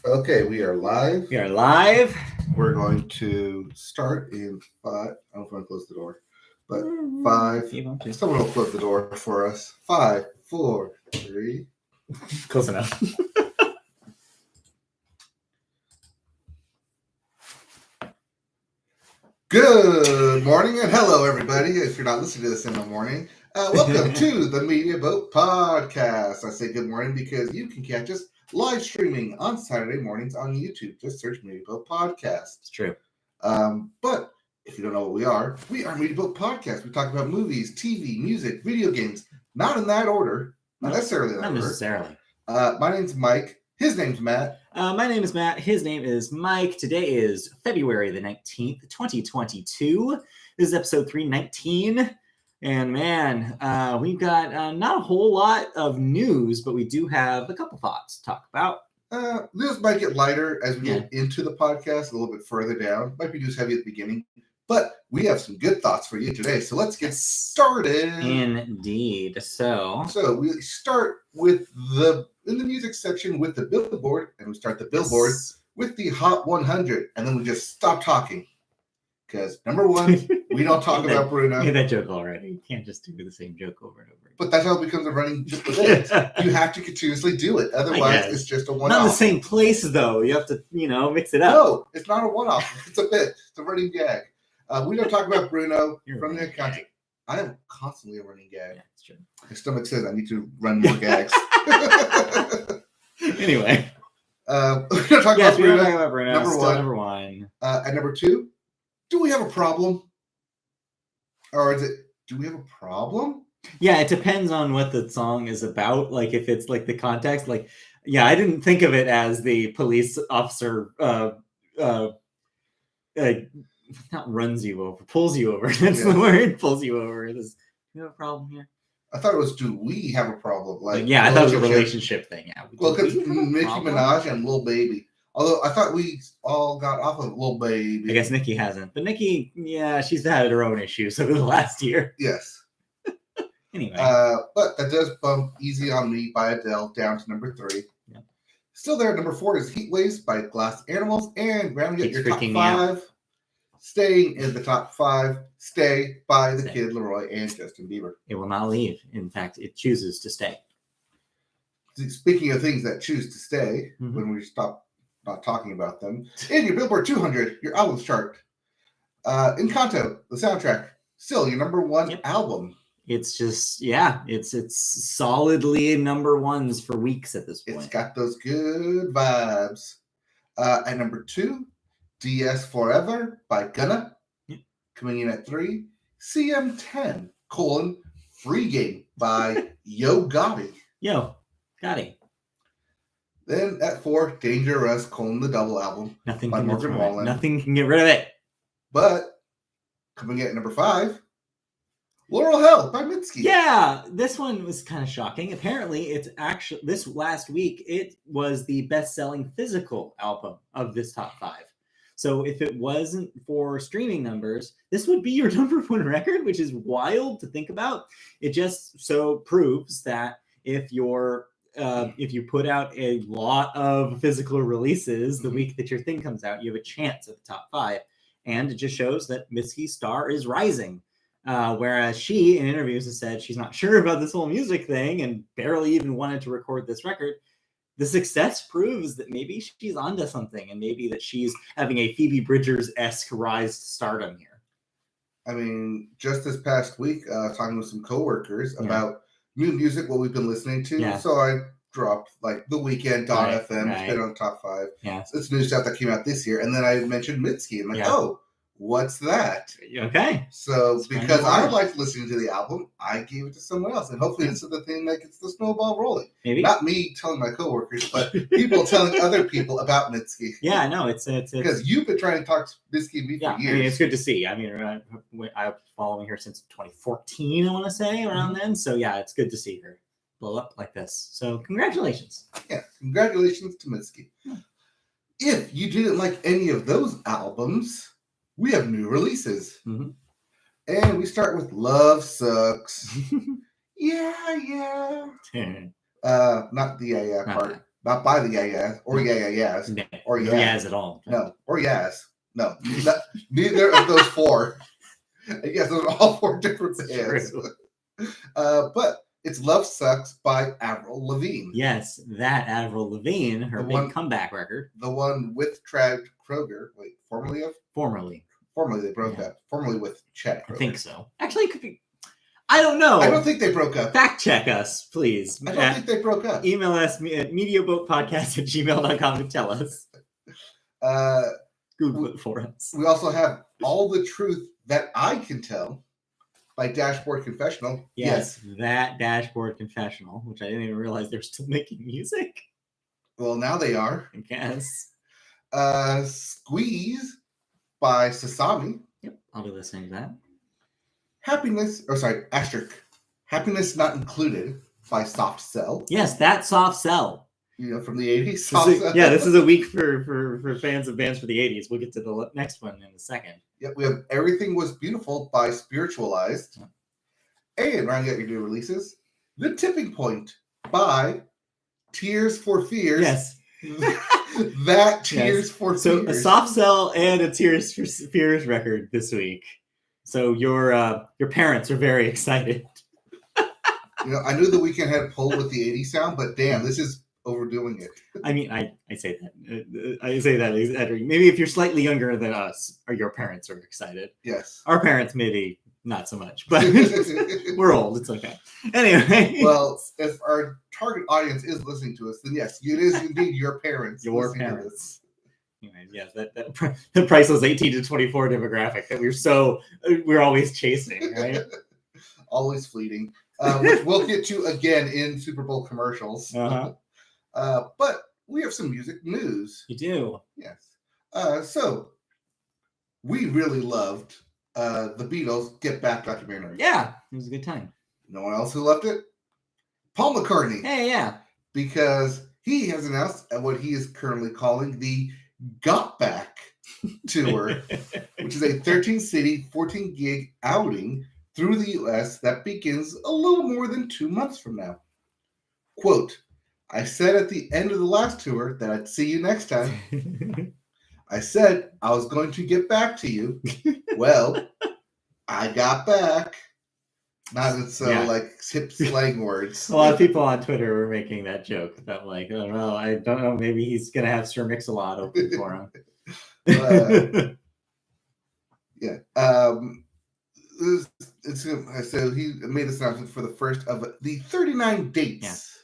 Okay, we are live. We are live. We're going to start in 5. I don't know if I'm going to close the door, but 5. You want to. Someone will close the door for us. 5, 4, 3. Close enough. Good morning and hello, everybody. If you're not listening to this in the morning, welcome to the Media Boat Podcast. I say good morning because you can catch us live streaming on Saturday mornings on YouTube. Just search Media Boat Podcast. It's true. But if you don't know what we are Media Boat Podcast. We talk about movies, TV, music, video games, not in that order, not necessarily in that order. Not necessarily. My name's Mike. His name's Matt. My name is Matt. His name is Mike. Today is February the 19th, 2022. This is episode 319. And man, we've got not a whole lot of news, but we do have a couple thoughts to talk about. News might get lighter as we get into the podcast a little bit further down. Might be news heavy at the beginning, but we have some good thoughts for you today. So let's get started. Indeed. So we start with in the music section with the Billboard, and we start the Billboard with the Hot 100, and then we just stop talking. Because number one, we don't talk about Bruno. You made that joke already. You can't just do the same joke over and over again. But that's how it becomes a running joke with it. You have to continuously do it. Otherwise, it's just a one-off. Not in the same place, though. You have to, mix it up. No, it's not a one-off. It's a bit. It's a running gag. We don't talk about Bruno from the accountant. I am constantly a running gag. Yeah, that's true. My stomach says I need to run more gags. Anyway. We don't talk about Bruno. Number one. And number two, do we have a problem? Or is it, do we have a problem? Yeah, it depends on what the song is about. Like, if it's like the context, like, yeah, I didn't think of it as the police officer, not runs you over, pulls you over. That's the word, pulls you over. Do you have a problem here? I thought it was, do we have a problem? Like, yeah, I thought it was a relationship thing. Yeah. Well, because Nicki Minaj and Lil Baby. Although I thought we all got off of Lil Baby. I guess Nicki hasn't. But Nicki, yeah, she's had her own issues over the last year. Yes. Anyway. But that does bump Easy on Me by Adele down to number 3. Yeah. Still there at number 4 is Heat Waves by Glass Animals. And rounding out your top 5, staying in the top 5, Stay by The Kid Laroi and Justin Bieber. It will not leave. In fact, it chooses to stay. Speaking of things that choose to stay, when we stop not talking about them, in your Billboard 200, your albums chart, Encanto, the soundtrack, still your number 1 album. It's just, it's solidly number ones for weeks at this point. It's got those good vibes. At number 2, DS Forever by Gunna, coming in at 3. CM10, Free Game by Yo Gotti. Yo Gotti. Then at 4, Dangerous, the double album. Nothing by Morgan Wallen. Nothing can get rid of it. But coming in at number 5, Laurel Hell by Mitski. Yeah, this one was kind of shocking. Apparently, it's actually this last week, it was the best-selling physical album of this top 5. So if it wasn't for streaming numbers, this would be your number 1 record, which is wild to think about. It just so proves that if you put out a lot of physical releases the week that your thing comes out, you have a chance at the top 5. And it just shows that Mitski's star is rising. Whereas she, in interviews, has said she's not sure about this whole music thing and barely even wanted to record this record. The success proves that maybe she's onto something and maybe that she's having a Phoebe Bridgers-esque rise to stardom here. I mean, just this past week, talking with some coworkers about new music, what we've been listening to. Yeah. So I dropped like The Weeknd, Dawn FM, it's been on the top 5. Yeah. So it's new stuff that came out this year. And then I mentioned Mitski. I'm like, oh, what's that? Okay. So because I liked listening to the album, I gave it to someone else. And hopefully this is the thing that gets the snowball rolling. Maybe. Not me telling my coworkers, but people telling other people about Mitski. Yeah, no, it's because you've been trying to talk to Mitski and me for years. I mean, it's good to see. I mean, I've been following her since 2014, I want to say, around then. So yeah, it's good to see her blow up like this. So congratulations. Yeah, congratulations to Mitski. If you didn't like any of those albums, we have new releases. And we start with Love Sucks. Yeah. Not the part. Not by the Yaz or Yaz or no Yaz. Yaz at all. No, or Yaz. No, neither of those four. I guess those are all four different bands. But it's Love Sucks by Admiral Levine. Yes, that Admiral Levine, her big comeback record. The one with Chad Kroeger. Wait, formerly they broke up. Formerly with Chad Kroeger. I think so. Actually, it could be. I don't know. I don't think they broke up. Fact check us, please. I don't think they broke up. Email us at mediaboatpodcast@gmail.com and tell us. Google it for us. We also have All the Truth That I Can Tell by Dashboard Confessional. Yes, that Dashboard Confessional, which I didn't even realize they're still making music. Well, now they are. I guess. Squeeze by Sasami. Yep, I'll be listening to that. Happiness Not Included by Soft Cell. Yes, that Soft Cell. From the 80s. Soft Cell. Yeah, this is a week for fans of bands for the 80s. We'll get to the next one in a second. Yep, we have Everything Was Beautiful by Spiritualized. And rounding out your new releases, The Tipping Point by Tears for Fears. Yes. That Tears for Fears. So a Soft Cell and a Tears for Fears record this week. So your parents are very excited. I knew The Weeknd had pulled with the 80s sound, but damn, this is overdoing it. I mean, I say that. I say that maybe if you're slightly younger than us, or your parents are excited. Yes. Our parents maybe not so much, but we're old. It's okay. Anyway. Well, if our target audience is listening to us, then yes, it is indeed your parents. Your parents. Anyways, yes, that priceless 18 to 24 demographic that we're always chasing, right? Always fleeting. Which we'll get to again in Super Bowl commercials. But we have some music news. You do? Yes. So we really loved the Beatles' Get Back documentary. Yeah, it was a good time. No one else who loved it? Paul McCartney. Hey, yeah. Because he has announced what he is currently calling the Got Back tour, which is a 13-city, 14-gig outing through the U.S. that begins a little more than 2 months from now. Quote, I said at the end of the last tour that I'd see you next time. I said I was going to get back to you. Well, I got back. Not like hip slang words. A lot of people on Twitter were making that joke. That I don't know. Maybe he's going to have Sir Mix-a-Lot open for him. Yeah. So he made this announcement for the first of the 39 dates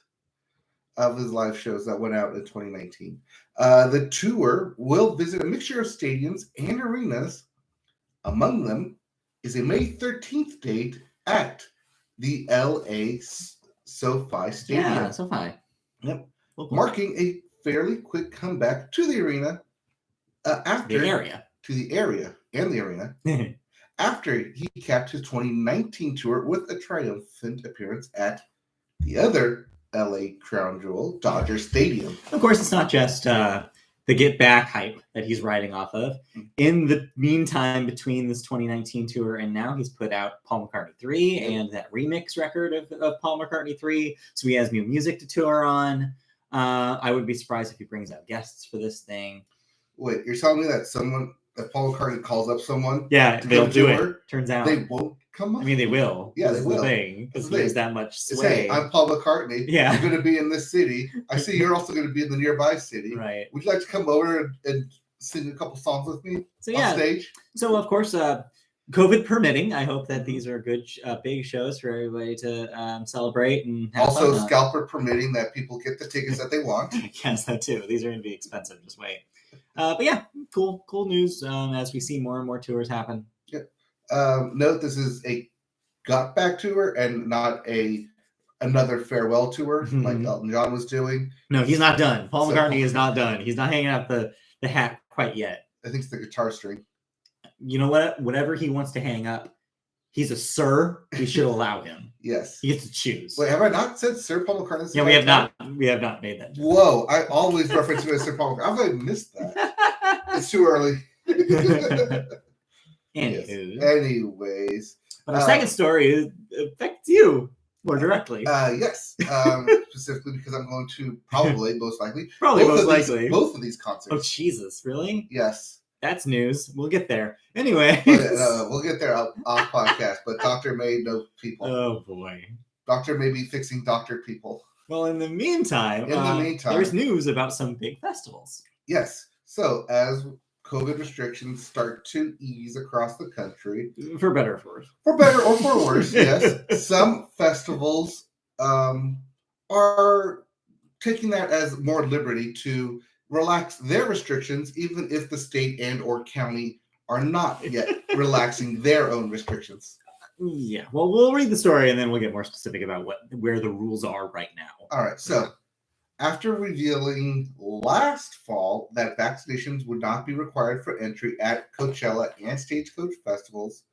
of his live shows that went out in 2019. The tour will visit a mixture of stadiums and arenas. Among them is a May 13th date at the LA SoFi Stadium. Yeah, SoFi. Yep. Marking a fairly quick comeback to the arena after the arena after he capped his 2019 tour with a triumphant appearance at the other LA crown jewel, Dodger Stadium. Of course, it's not just the Get Back hype that he's riding off of. In the meantime, between this 2019 tour and now, he's put out Paul McCartney 3 and that remix record of Paul McCartney 3. So he has new music to tour on. I would be surprised if he brings out guests for this thing. Wait, you're telling me that if Paul McCartney calls up someone, they'll do it. Turns out they won't come up. I mean, they will. Yeah, they will. Because he has that much sway. Hey, I'm Paul McCartney. Yeah, I'm going to be in this city. I see you're also going to be in the nearby city. Right? Would you like to come over and sing a couple songs with me on stage? So of course, COVID permitting, I hope that these are good, big shows for everybody to celebrate and have also fun scalper permitting that people get the tickets that they want. Yes, that too. These are going to be expensive. Just wait. But yeah, cool news as we see more and more tours happen. Yeah. Note this is a Got Back tour and not another farewell tour like Elton John was doing. No, he's not done. Paul McCartney is not done. He's not hanging out the hat quite yet. I think it's the guitar string. You know what? Whatever he wants to hang up, he's a sir. We should allow him. Yes. He gets to choose. Wait, have I not said Sir Paul McCartney? Yeah, we have not. We have not made that joke. Whoa, I always reference him as Sir Paul McCartney. I missed that. It's too early. Anyways. Anyways. But our second story affects you. more directly. Yes, specifically because I'm going to most likely, both of these concerts. Oh Jesus, really? Yes. That's news. We'll get there. Anyway. We'll get there off podcast, but Doctor may know people. Oh boy. Doctor may be fixing doctor people. Well, in the meantime, there's news about some big festivals. Yes. So as COVID restrictions start to ease across the country. For better or for worse. For better or for worse, yes. Some festivals are taking that as more liberty to relax their restrictions, even if the state and or county are not yet relaxing their own restrictions. Yeah, well, we'll read the story and then we'll get more specific about where the rules are right now. All right, so after revealing last fall that vaccinations would not be required for entry at Coachella and Stagecoach festivals,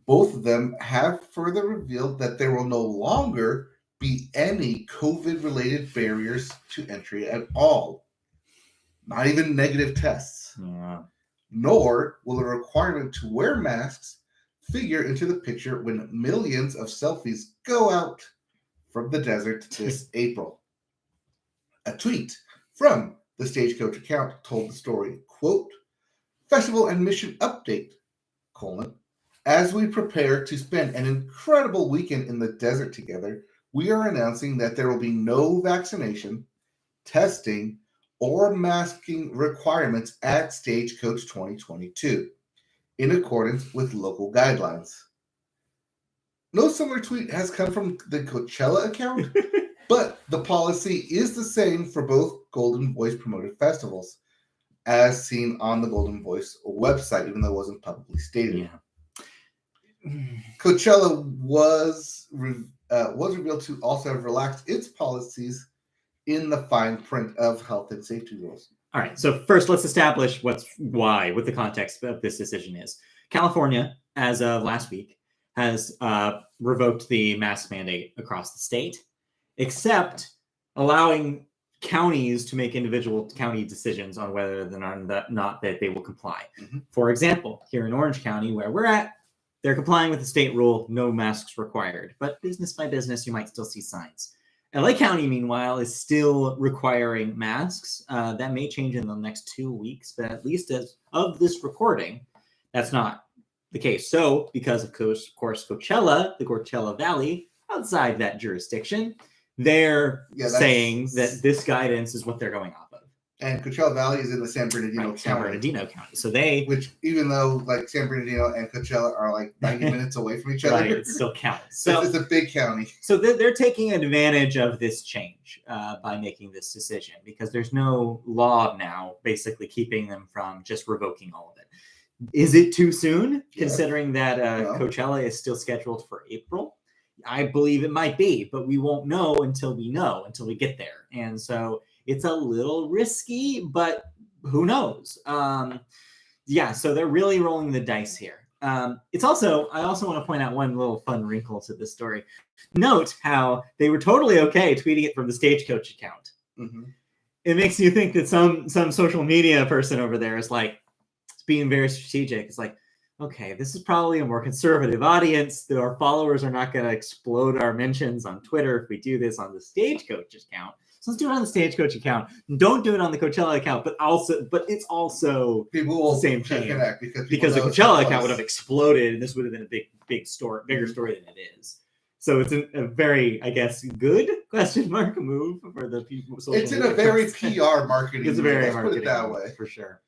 both of them have further revealed that there will no longer be any COVID-related barriers to entry at all. Not even negative tests. Yeah. Nor will the requirement to wear masks figure into the picture when millions of selfies go out from the desert this April. A tweet from the Stagecoach account told the story, quote, "Festival and mission update, : as we prepare to spend an incredible weekend in the desert together, we are announcing that there will be no vaccination, testing, or masking requirements at Stagecoach 2022, in accordance with local guidelines." No similar tweet has come from the Coachella account, but the policy is the same for both Golden Voice promoted festivals, as seen on the Golden Voice website, even though it wasn't publicly stated. Yeah. Coachella was revealed to also have relaxed its policies in the fine print of health and safety rules. All right. So first, let's establish what the context of this decision is. California, as of last week, has revoked the mask mandate across the state, except allowing counties to make individual county decisions on whether or not that they will comply. Mm-hmm. For example, here in Orange County, where we're at, they're complying with the state rule, no masks required. But business by business, you might still see signs. LA County, meanwhile, is still requiring masks. That may change in the next 2 weeks, but at least as of this recording, that's not the case. So, because of course Coachella, the Coachella Valley, outside that jurisdiction, they're saying that this guidance is what they're going off of. And Coachella Valley is in the San Bernardino County. San Bernardino County. So which, even though like San Bernardino and Coachella are like 90 minutes away from each other, right, it still counts. So it's a big county. So they're taking advantage of this change by making this decision, because there's no law now basically keeping them from just revoking all of it. Is it too soon, considering that Coachella is still scheduled for April? I believe it might be, but we won't know until we get there. And so it's a little risky, but who knows? So they're really rolling the dice here. I also want to point out one little fun wrinkle to this story. Note how they were totally okay tweeting it from the Stagecoach account. Mm-hmm. It makes you think that some social media person over there is like being very strategic. It's like, okay, this is probably a more conservative audience. Our followers are not going to explode our mentions on Twitter if we do this on the Stagecoach account. So let's do it on the Stagecoach account. Don't do it on the Coachella account, but it's also people will the same chain, because the Coachella account would have exploded, and this would have been a bigger story than it is. So it's a very, I guess, good question mark move for the people. It's in a very PR marketing. It's a very Let's marketing put it that way for sure.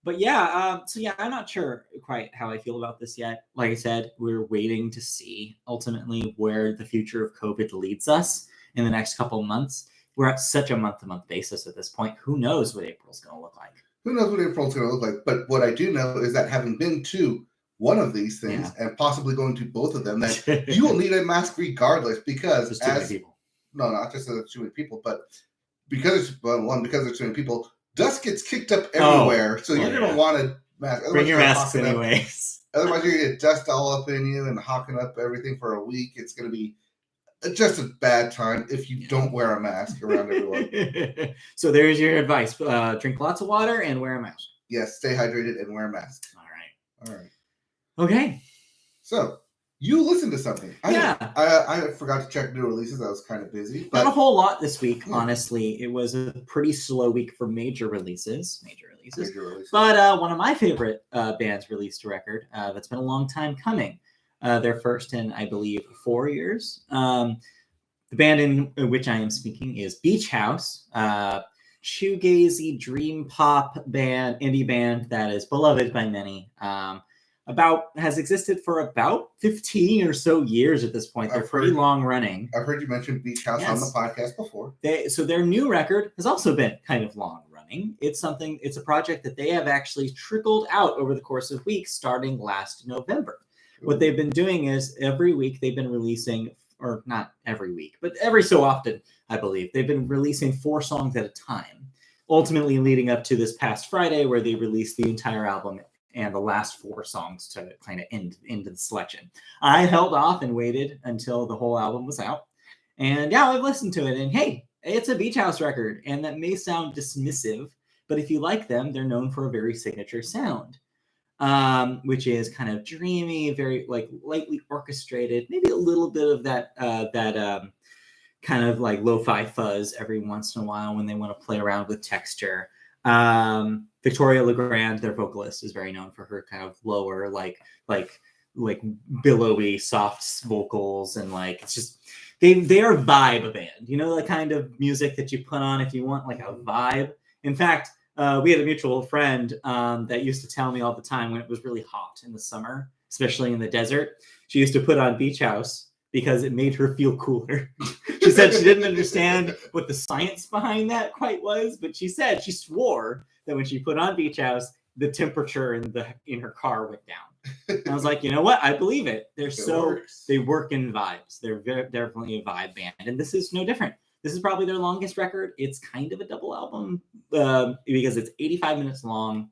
But yeah, I'm not sure quite how I feel about this yet. Like I said, we're waiting to see ultimately where the future of COVID leads us in the next couple of months. We're at such a month-to-month basis at this point. Who knows what April's going to look like? Who knows what April's going to look like? But what I do know is that having been to one of these things and possibly going to both of them, that you will need a mask regardless, because there's too many people. No, not just there's too many people, but because there's too many people, dust gets kicked up everywhere. So you're going to want a mask. Bring your masks anyways. Otherwise, you're going to get dust all up in you and hawking up everything for a week. It's going to be just a bad time if you don't wear a mask around everyone. So there's your advice. Drink lots of water and wear a mask. Yes, stay hydrated and wear a mask. All right. Okay. So You listened to something. Yeah. I forgot to check new releases. I was kind of busy. But... Not a whole lot this week, honestly. It was a pretty slow week for major releases. But one of my favorite bands released a record that's been a long time coming. Their first in, I believe, 4 years. The band in which I am speaking is Beach House. Shoegazy dream pop band, indie band that is beloved by many. Has existed for about 15 or so years at this point. They're pretty long running. I've heard you mention Beach House on the podcast before. So their new record has also been kind of long running. It's a project that they have actually trickled out over the course of weeks starting last November. Ooh. What they've been doing is every week they've been releasing, or not every week, but every so often, I believe, they've been releasing 4 songs at a time, ultimately leading up to this past Friday where they released the entire album and the last 4 songs to kind of end into the selection. I held off and waited until the whole album was out. And yeah, I've listened to it. And hey, it's a Beach House record. And that may sound dismissive, but if you like them, they're known for a very signature sound, which is kind of dreamy, very like lightly orchestrated, maybe a little bit of that kind of like lo-fi fuzz every once in a while when they want to play around with texture. Victoria Legrand, their vocalist, is very known for her kind of lower, like billowy, soft vocals, and like it's just they are vibe band. You know, the kind of music that you put on if you want like a vibe. In fact, we had a mutual friend that used to tell me all the time when it was really hot in the summer, especially in the desert, she used to put on Beach House because it made her feel cooler. She said she didn't understand what the science behind that quite was, but she swore that when she put on Beach House, the temperature in her car went down. And I was like, you know what? I believe it. They work in vibes. They're definitely a vibe band, and this is no different. This is probably their longest record. It's kind of a double album because it's 85 minutes long,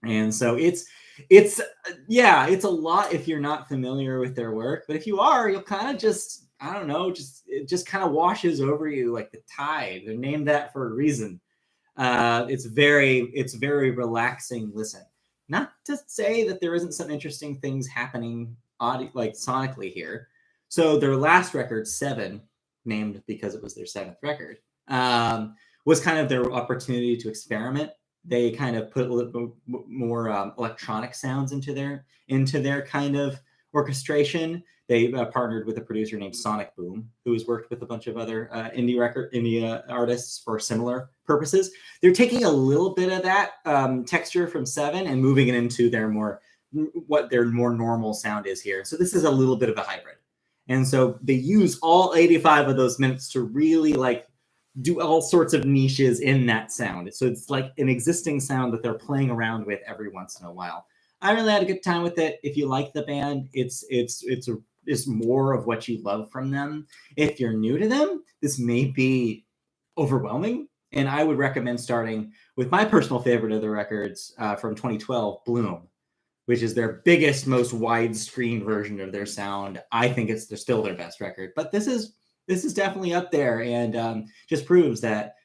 and so it's a lot if you're not familiar with their work. But if you are, you'll kind of just, I don't know, it just kind of washes over you like the tide. They're named that for a reason. It's very relaxing listen. Not to say that there isn't some interesting things happening sonically here. So their last record, 7, named because it was their 7th record, was kind of their opportunity to experiment. They kind of put a little more electronic sounds into their kind of orchestration. They partnered with a producer named Sonic Boom, who has worked with a bunch of other indie artists for similar purposes. They're taking a little bit of that texture from 7 and moving it into what their more normal sound is here. So this is a little bit of a hybrid. And so they use all 85 of those minutes to really like do all sorts of niches in that sound. So it's like an existing sound that they're playing around with every once in a while. I really had a good time with it. If you like the band, it's more of what you love from them. If you're new to them, this may be overwhelming. And I would recommend starting with my personal favorite of the records from 2012, Bloom, which is their biggest, most widescreen version of their sound. I think they're still their best record, but this is definitely up there, and just proves that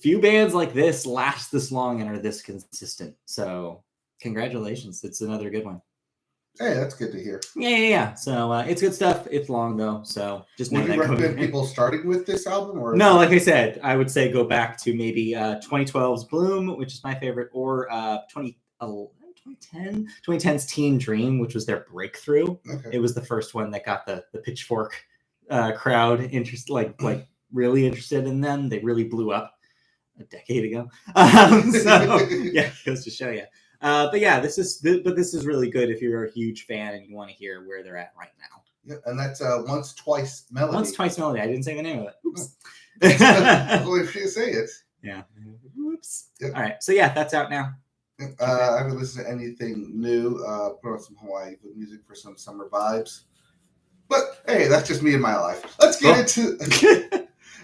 few bands like this last this long and are this consistent. So congratulations. It's another good one. Hey, that's good to hear. Yeah. So it's good stuff. It's long though, so just would you recommend people starting with this album, or no? Like I said, I would say go back to maybe 2012's Bloom, which is my favorite, or 2010's Teen Dream, which was their breakthrough. Okay. It was the first one that got the Pitchfork crowd like really interested in them. They really blew up a decade ago. So yeah, goes to show you. But yeah, this is really good if you're a huge fan and you want to hear where they're at right now. Yeah, and that's Once Twice Melody. Once Twice Melody. I didn't say the name of it. Oops. Well, if you say it. Yeah. Oops. Yep. All right. So yeah, that's out now. I haven't listened to anything new. Put on some Hawaii music for some summer vibes. But hey, that's just me and my life. Let's get into.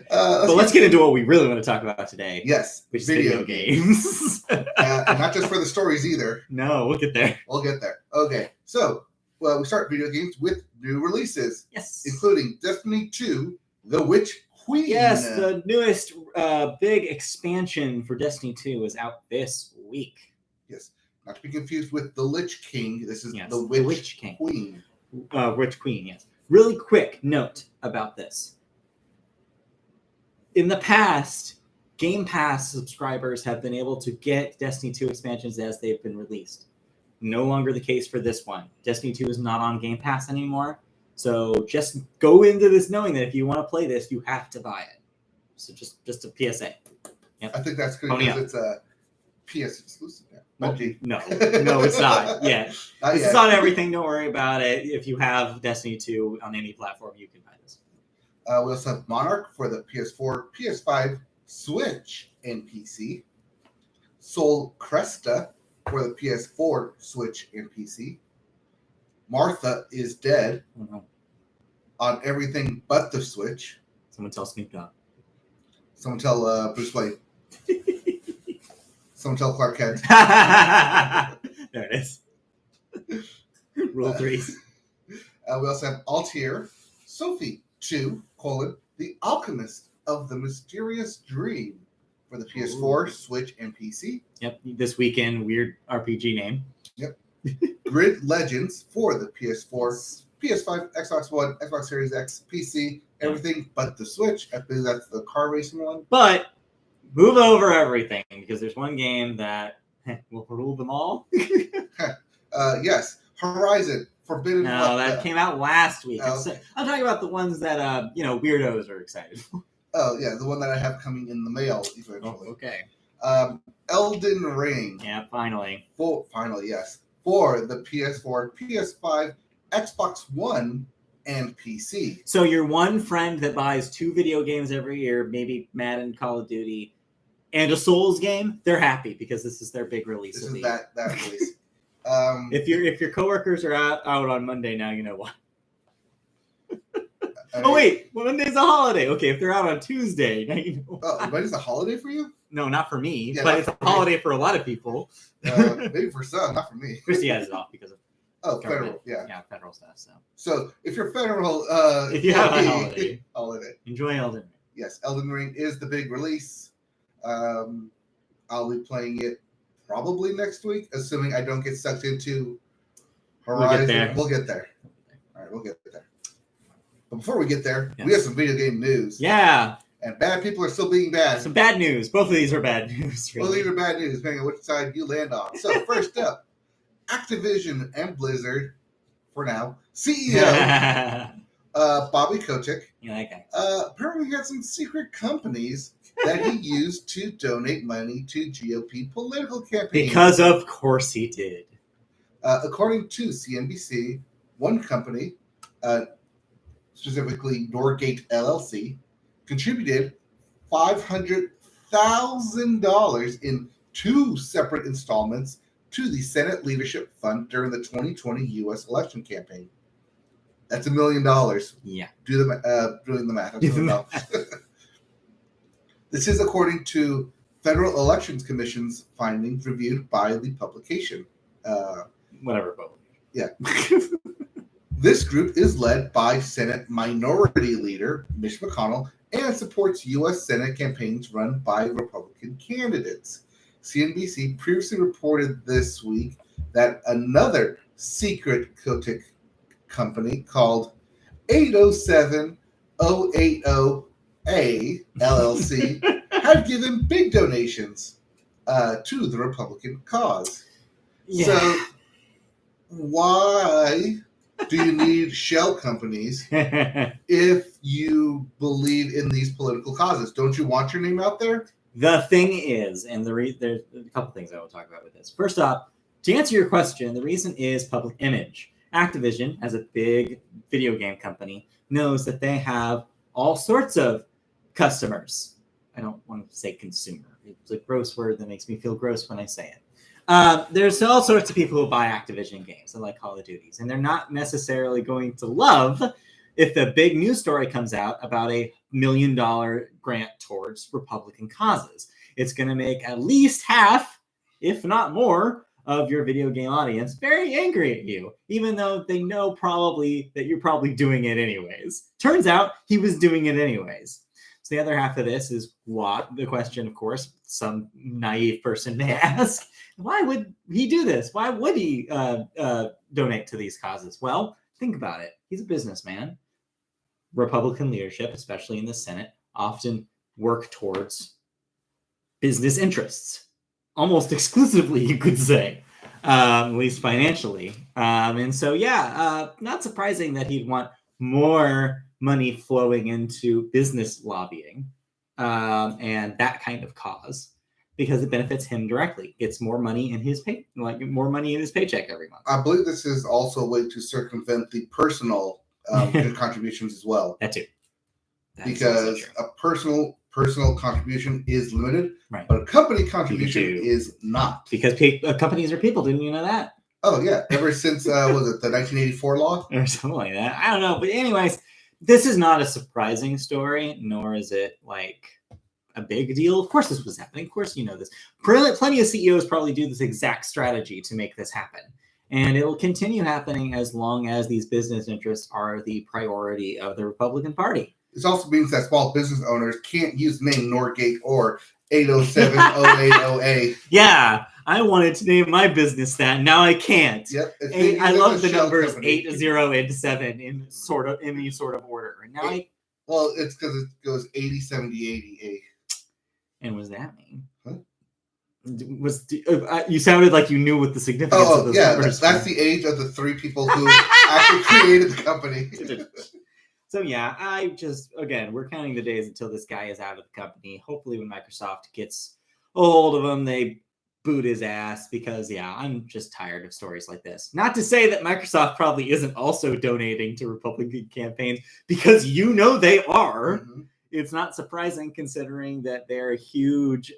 Let's get into what we really want to talk about today. Yes, which is video games. And not just for the stories either. No, we'll get there. Okay, so we start video games with new releases. Yes, including Destiny 2: The Witch Queen. Yes, the newest big expansion for Destiny 2 is out this week. Yes, not to be confused with the Lich King. This is the Witch Queen. Witch Queen, yes. Really quick note about this. In the past, Game Pass subscribers have been able to get Destiny 2 expansions as they've been released. No longer the case for this one. Destiny 2 is not on Game Pass anymore. So just go into this knowing that if you want to play this, you have to buy it. So just a PSA. Yep. I think that's good because it's a PS exclusive now. Well, no, it's not yet. This is on everything. Don't worry about it. If you have Destiny 2 on any platform, you can buy this. We also have Monarch for the PS4, PS5, Switch, and PC. Sol Cresta for the PS4, Switch, and PC. Martha is Dead on everything but the Switch. Someone tell Snoop Dogg. Someone tell Bruce Wayne. Someone tell Clark Kent. There it is. Rule 3. We also have Altair, Sophie 2, The Alchemist of the Mysterious Dream for the PS4, Switch, and PC. Yep, this weekend, weird RPG name. Yep. Grid Legends for the PS4, PS5, Xbox One, Xbox Series X, PC, everything but the Switch. I believe that's the car racing one. But move over everything because there's one game that will rule them all. Yes, Horizon Forbidden. No, that came out last week. Okay. I'm talking about the ones that weirdos are excited for. Oh yeah, the one that I have coming in the mail eventually. Oh, okay. Elden Ring. Yeah, finally. Finally, yes. For the PS4, PS5, Xbox One, and PC. So your one friend that buys 2 video games every year, maybe Madden, Call of Duty, and a Souls game, they're happy because this is their big release. This is that release. If your coworkers are out on Monday, now you know why. Oh wait, Monday's a holiday. Okay, if they're out on Tuesday, now you know. Oh, Monday's a holiday for you? No, not for me, but it's a holiday for a lot of people. Maybe for some, not for me. Christy has it off because of federal, federal stuff. So if you're federal, if you have a holiday, enjoy Elden Ring. Yes, Elden Ring is the big release. I'll be playing it probably next week, assuming I don't get sucked into Horizon. We'll get there. All right, we'll get there. But before we get there, we have some video game news. Yeah. And bad people are still being bad. Some bad news. Both of these are bad news. Really. Both of these are bad news, depending on which side you land on. So first up, Activision and Blizzard, for now, CEO Bobby Kotick. Yeah, that guy. Apparently had some secret companies that he used to donate money to GOP political campaigns. Because of course he did. According to CNBC, one company, specifically Norgate LLC, contributed $500,000 in 2 separate installments to the Senate Leadership Fund during the 2020 U.S. election campaign. That's $1 million. Yeah. Doing the math. This is according to Federal Elections Commission's findings reviewed by the publication. Whatever publication. Yeah. This group is led by Senate Minority Leader Mitch McConnell and supports U.S. Senate campaigns run by Republican candidates. CNBC previously reported this week that another secret Kotick company called 807080A LLC had given big donations to the Republican cause. Yeah. So why do you need shell companies if you believe in these political causes? Don't you want your name out there? The thing is, and there's a couple things I will talk about with this. First off, to answer your question, the reason is public image. Activision, as a big video game company, knows that they have all sorts of customers. I don't want to say consumer. It's a gross word that makes me feel gross when I say it. There's all sorts of people who buy Activision games and like Call of Duties, and they're not necessarily going to love if the big news story comes out about a $1 million grant towards Republican causes. It's going to make at least half, if not more, of your video game audience very angry at you, even though they know probably that you're probably doing it anyways. Turns out he was doing it anyways. So the other half of this is what the question, of course, some naive person may ask, why would he do this? Why would he donate to these causes? Well, think about it. He's a businessman. Republican leadership, especially in the Senate, often work towards business interests. Almost exclusively, you could say. At least financially. And so, not surprising that he'd want more money flowing into business lobbying and that kind of cause, because it benefits him directly. Gets more money in his more money in his paycheck every month. I believe this is also a way to circumvent the personal contributions as well. That too. Because a personal contribution is limited, right? But a company contribution is not. Because companies are people. Didn't you know that? Oh yeah, ever since was it the 1984 law or something like that? I don't know, but anyways, this is not a surprising story, nor is it like a big deal. Of course, this was happening. Of course, you know this. Plenty of CEOs probably do this exact strategy to make this happen, and it will continue happening as long as these business interests are the priority of the Republican Party. This also means that small business owners can't use the name Norgate or 807-080A. Yeah, I wanted to name my business that. Now I can't. Yep. I love the numbers 8087 in any sort of order. And now well, it's because it goes 80-70-80A. And what does that mean? Huh? You sounded like you knew what the significance of those numbers that's the age of the three people who actually created the company. So we're counting the days until this guy is out of the company. Hopefully when Microsoft gets a hold of him, they boot his ass, because I'm just tired of stories like this. Not to say that Microsoft probably isn't also donating to Republican campaigns, because they are. Mm-hmm. It's not surprising, considering that they're a huge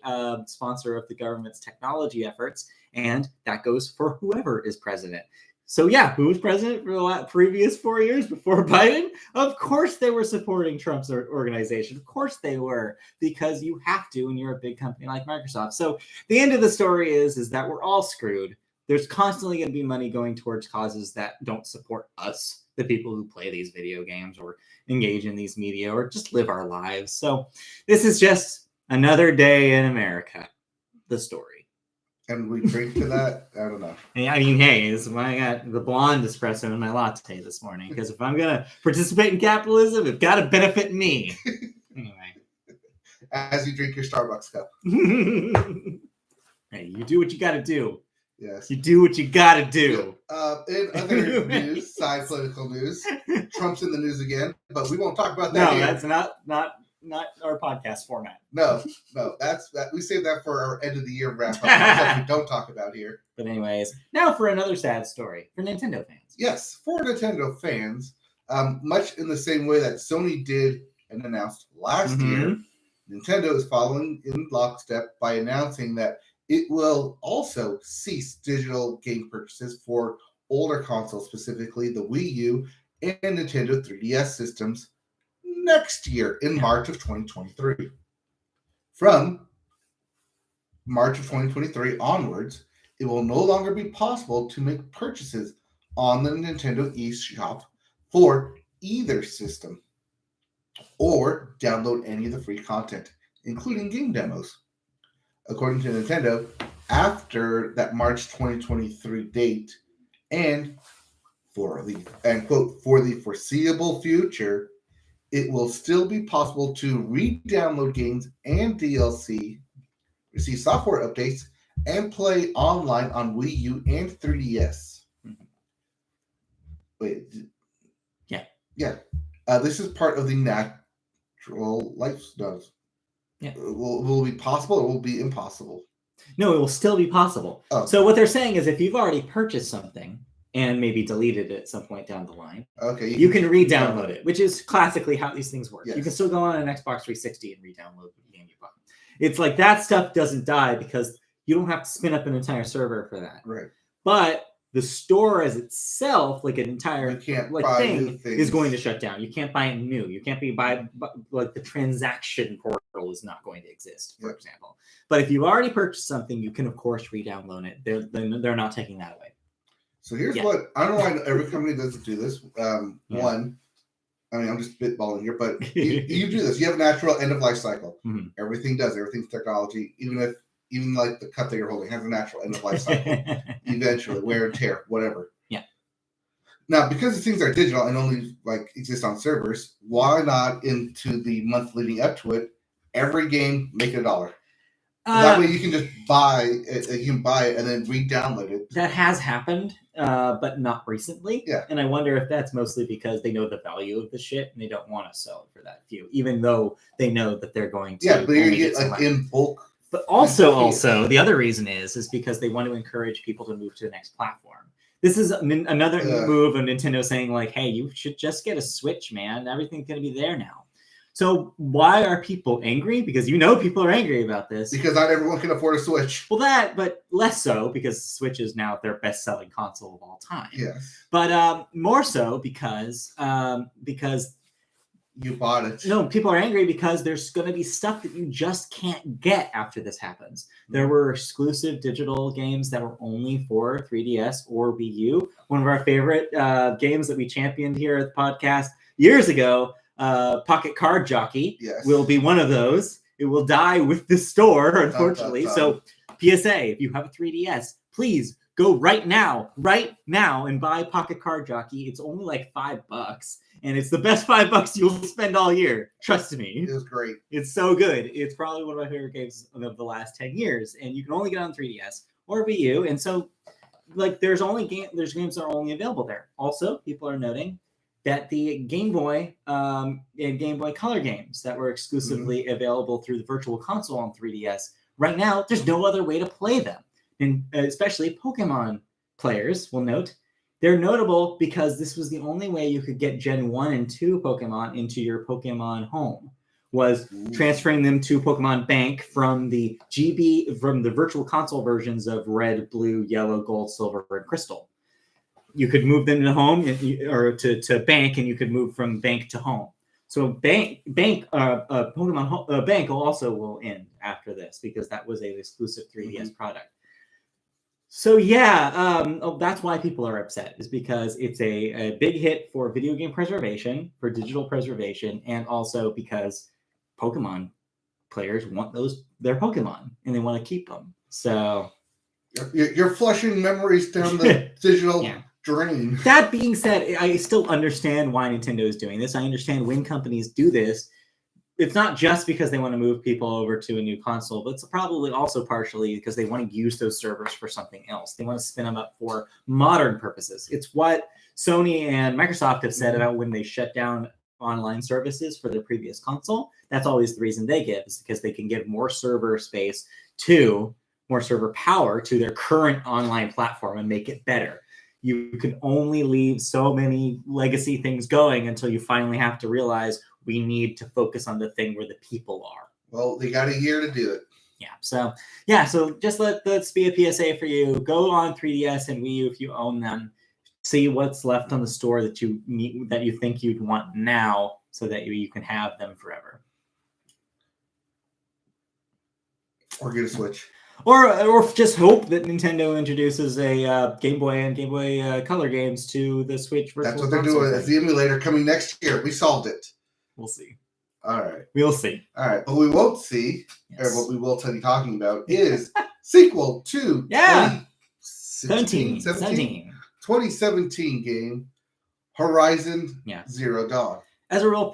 sponsor of the government's technology efforts, and that goes for whoever is president. So who was president for the previous 4 years before Biden? Of course they were supporting Trump's organization. Of course they were, because you have to when you're a big company like Microsoft. So the end of the story is that we're all screwed. There's constantly going to be money going towards causes that don't support us, the people who play these video games or engage in these media or just live our lives. So this is just another day in America, the story. And we drink to that? I don't know. I mean, hey, this is why I got the blonde espresso in my latte this morning. Because if I'm going to participate in capitalism, it's got to benefit me. Anyway. As you drink your Starbucks cup. Hey, you do what you got to do. Yes. You do what you got to do. In other news, side political news, Trump's in the news again. But we won't talk about that here. That's not our podcast format. No, that's that. We save that for our end of the year wrap up. Stuff we don't talk about here. But anyways, now for another sad story for Nintendo fans. Yes, for Nintendo fans, much in the same way that Sony did and announced last year, Nintendo is following in lockstep by announcing that it will also cease digital game purchases for older consoles, specifically the Wii U and Nintendo 3DS systems, next year in March of 2023. From March of 2023 onwards, it will no longer be possible to make purchases on the Nintendo eShop for either system or download any of the free content, including game demos. According to Nintendo, after that March 2023 date, and for the foreseeable future, it will still be possible to re-download games and DLC, receive software updates, and play online on Wii U and 3DS. Mm-hmm. Wait. Yeah. This is part of the natural lifestyle. Yeah. Will it be possible or will it be impossible? No, it will still be possible. Oh. So what they're saying is if you've already purchased something and maybe deleted it at some point down the line, you can re-download it, which is classically how these things work. Yes. You can still go on an Xbox 360 and re-download the game you bought. It's like that stuff doesn't die because you don't have to spin up an entire server for that. Right. But the store as itself, like an entire thing, is going to shut down. You can't buy it new. You can't buy the transaction portal is not going to exist, for example. But if you already purchased something, you can of course re-download it. They're not taking that away. So here's what I don't know why every company doesn't do this. One, I mean, I'm just spitballing here, but you do this. You have a natural end of life cycle. Mm-hmm. Everything does. Everything's technology. Even like the cup that you're holding has a natural end of life cycle. Eventually, wear and tear, whatever. Yeah. Now, because these things are digital and only exist on servers, why not into the month leading up to it, every game make it $1? That way you can just buy it, and then re-download it. That has happened, but not recently. Yeah. And I wonder if that's mostly because they know the value of the shit and they don't want to sell it for that few, even though they know that they're going to. Yeah, but you're going to get in bulk. But also, the other reason is because they want to encourage people to move to the next platform. This is another move of Nintendo saying, hey, you should just get a Switch, man. Everything's going to be there now. So why are people angry? Because people are angry about this. Because not everyone can afford a Switch. Well, but less so because Switch is now their best-selling console of all time. Yes. But more so because you bought it. No, people are angry because there's going to be stuff that you just can't get after this happens. There were exclusive digital games that were only for 3DS or Wii U. One of our favorite games that we championed here at the podcast years ago, Pocket Card Jockey, will be one of those. It will die with the store, unfortunately. So, PSA, if you have a 3DS, please go right now, and buy Pocket Card Jockey. It's only $5. And it's the best $5 you'll spend all year. Trust me. It was great. It's so good. It's probably one of my favorite games of the last 10 years. And you can only get on 3DS or Wii U. And so, there's games that are only available there. Also, people are noting that the Game Boy and Game Boy Color games that were exclusively available through the Virtual Console on 3DS, right now, there's no other way to play them. And especially Pokemon players will note, they're notable because this was the only way you could get Gen 1 and 2 Pokemon into your Pokemon home, was transferring them to Pokemon Bank from the Virtual Console versions of Red, Blue, Yellow, Gold, Silver, and Crystal. You could move them to home or to Bank, and you could move from Bank to home. So Pokemon Bank will end after this because that was an exclusive 3DS product. So that's why people are upset, is because it's a big hit for video game preservation, for digital preservation, and also because Pokemon players want their Pokemon and they want to keep them. So you're flushing memories down the digital drain. That being said, I still understand why Nintendo is doing this. I understand when companies do this. It's not just because they want to move people over to a new console, but it's probably also partially because they want to use those servers for something else. They want to spin them up for modern purposes. It's what Sony and Microsoft have said about when they shut down online services for their previous console. That's always the reason they give, is because they can give more server space more server power to their current online platform and make it better. You can only leave so many legacy things going until you finally have to realize we need to focus on the thing where the people are. Well, they got a year to do it. So just let this be a PSA for you. Go on 3DS and Wii U if you own them. See what's left on the store that you think you'd want now, so that you can have them forever. Or get a Switch. Or just hope that Nintendo introduces a Game Boy and Game Boy Color games to the Switch. That's what they're doing. It's the emulator coming next year. We solved it. We'll see. All right. We'll see. All right. But we won't see, or what we will be talking about, is sequel to 2017 game Horizon Zero Dawn. As a real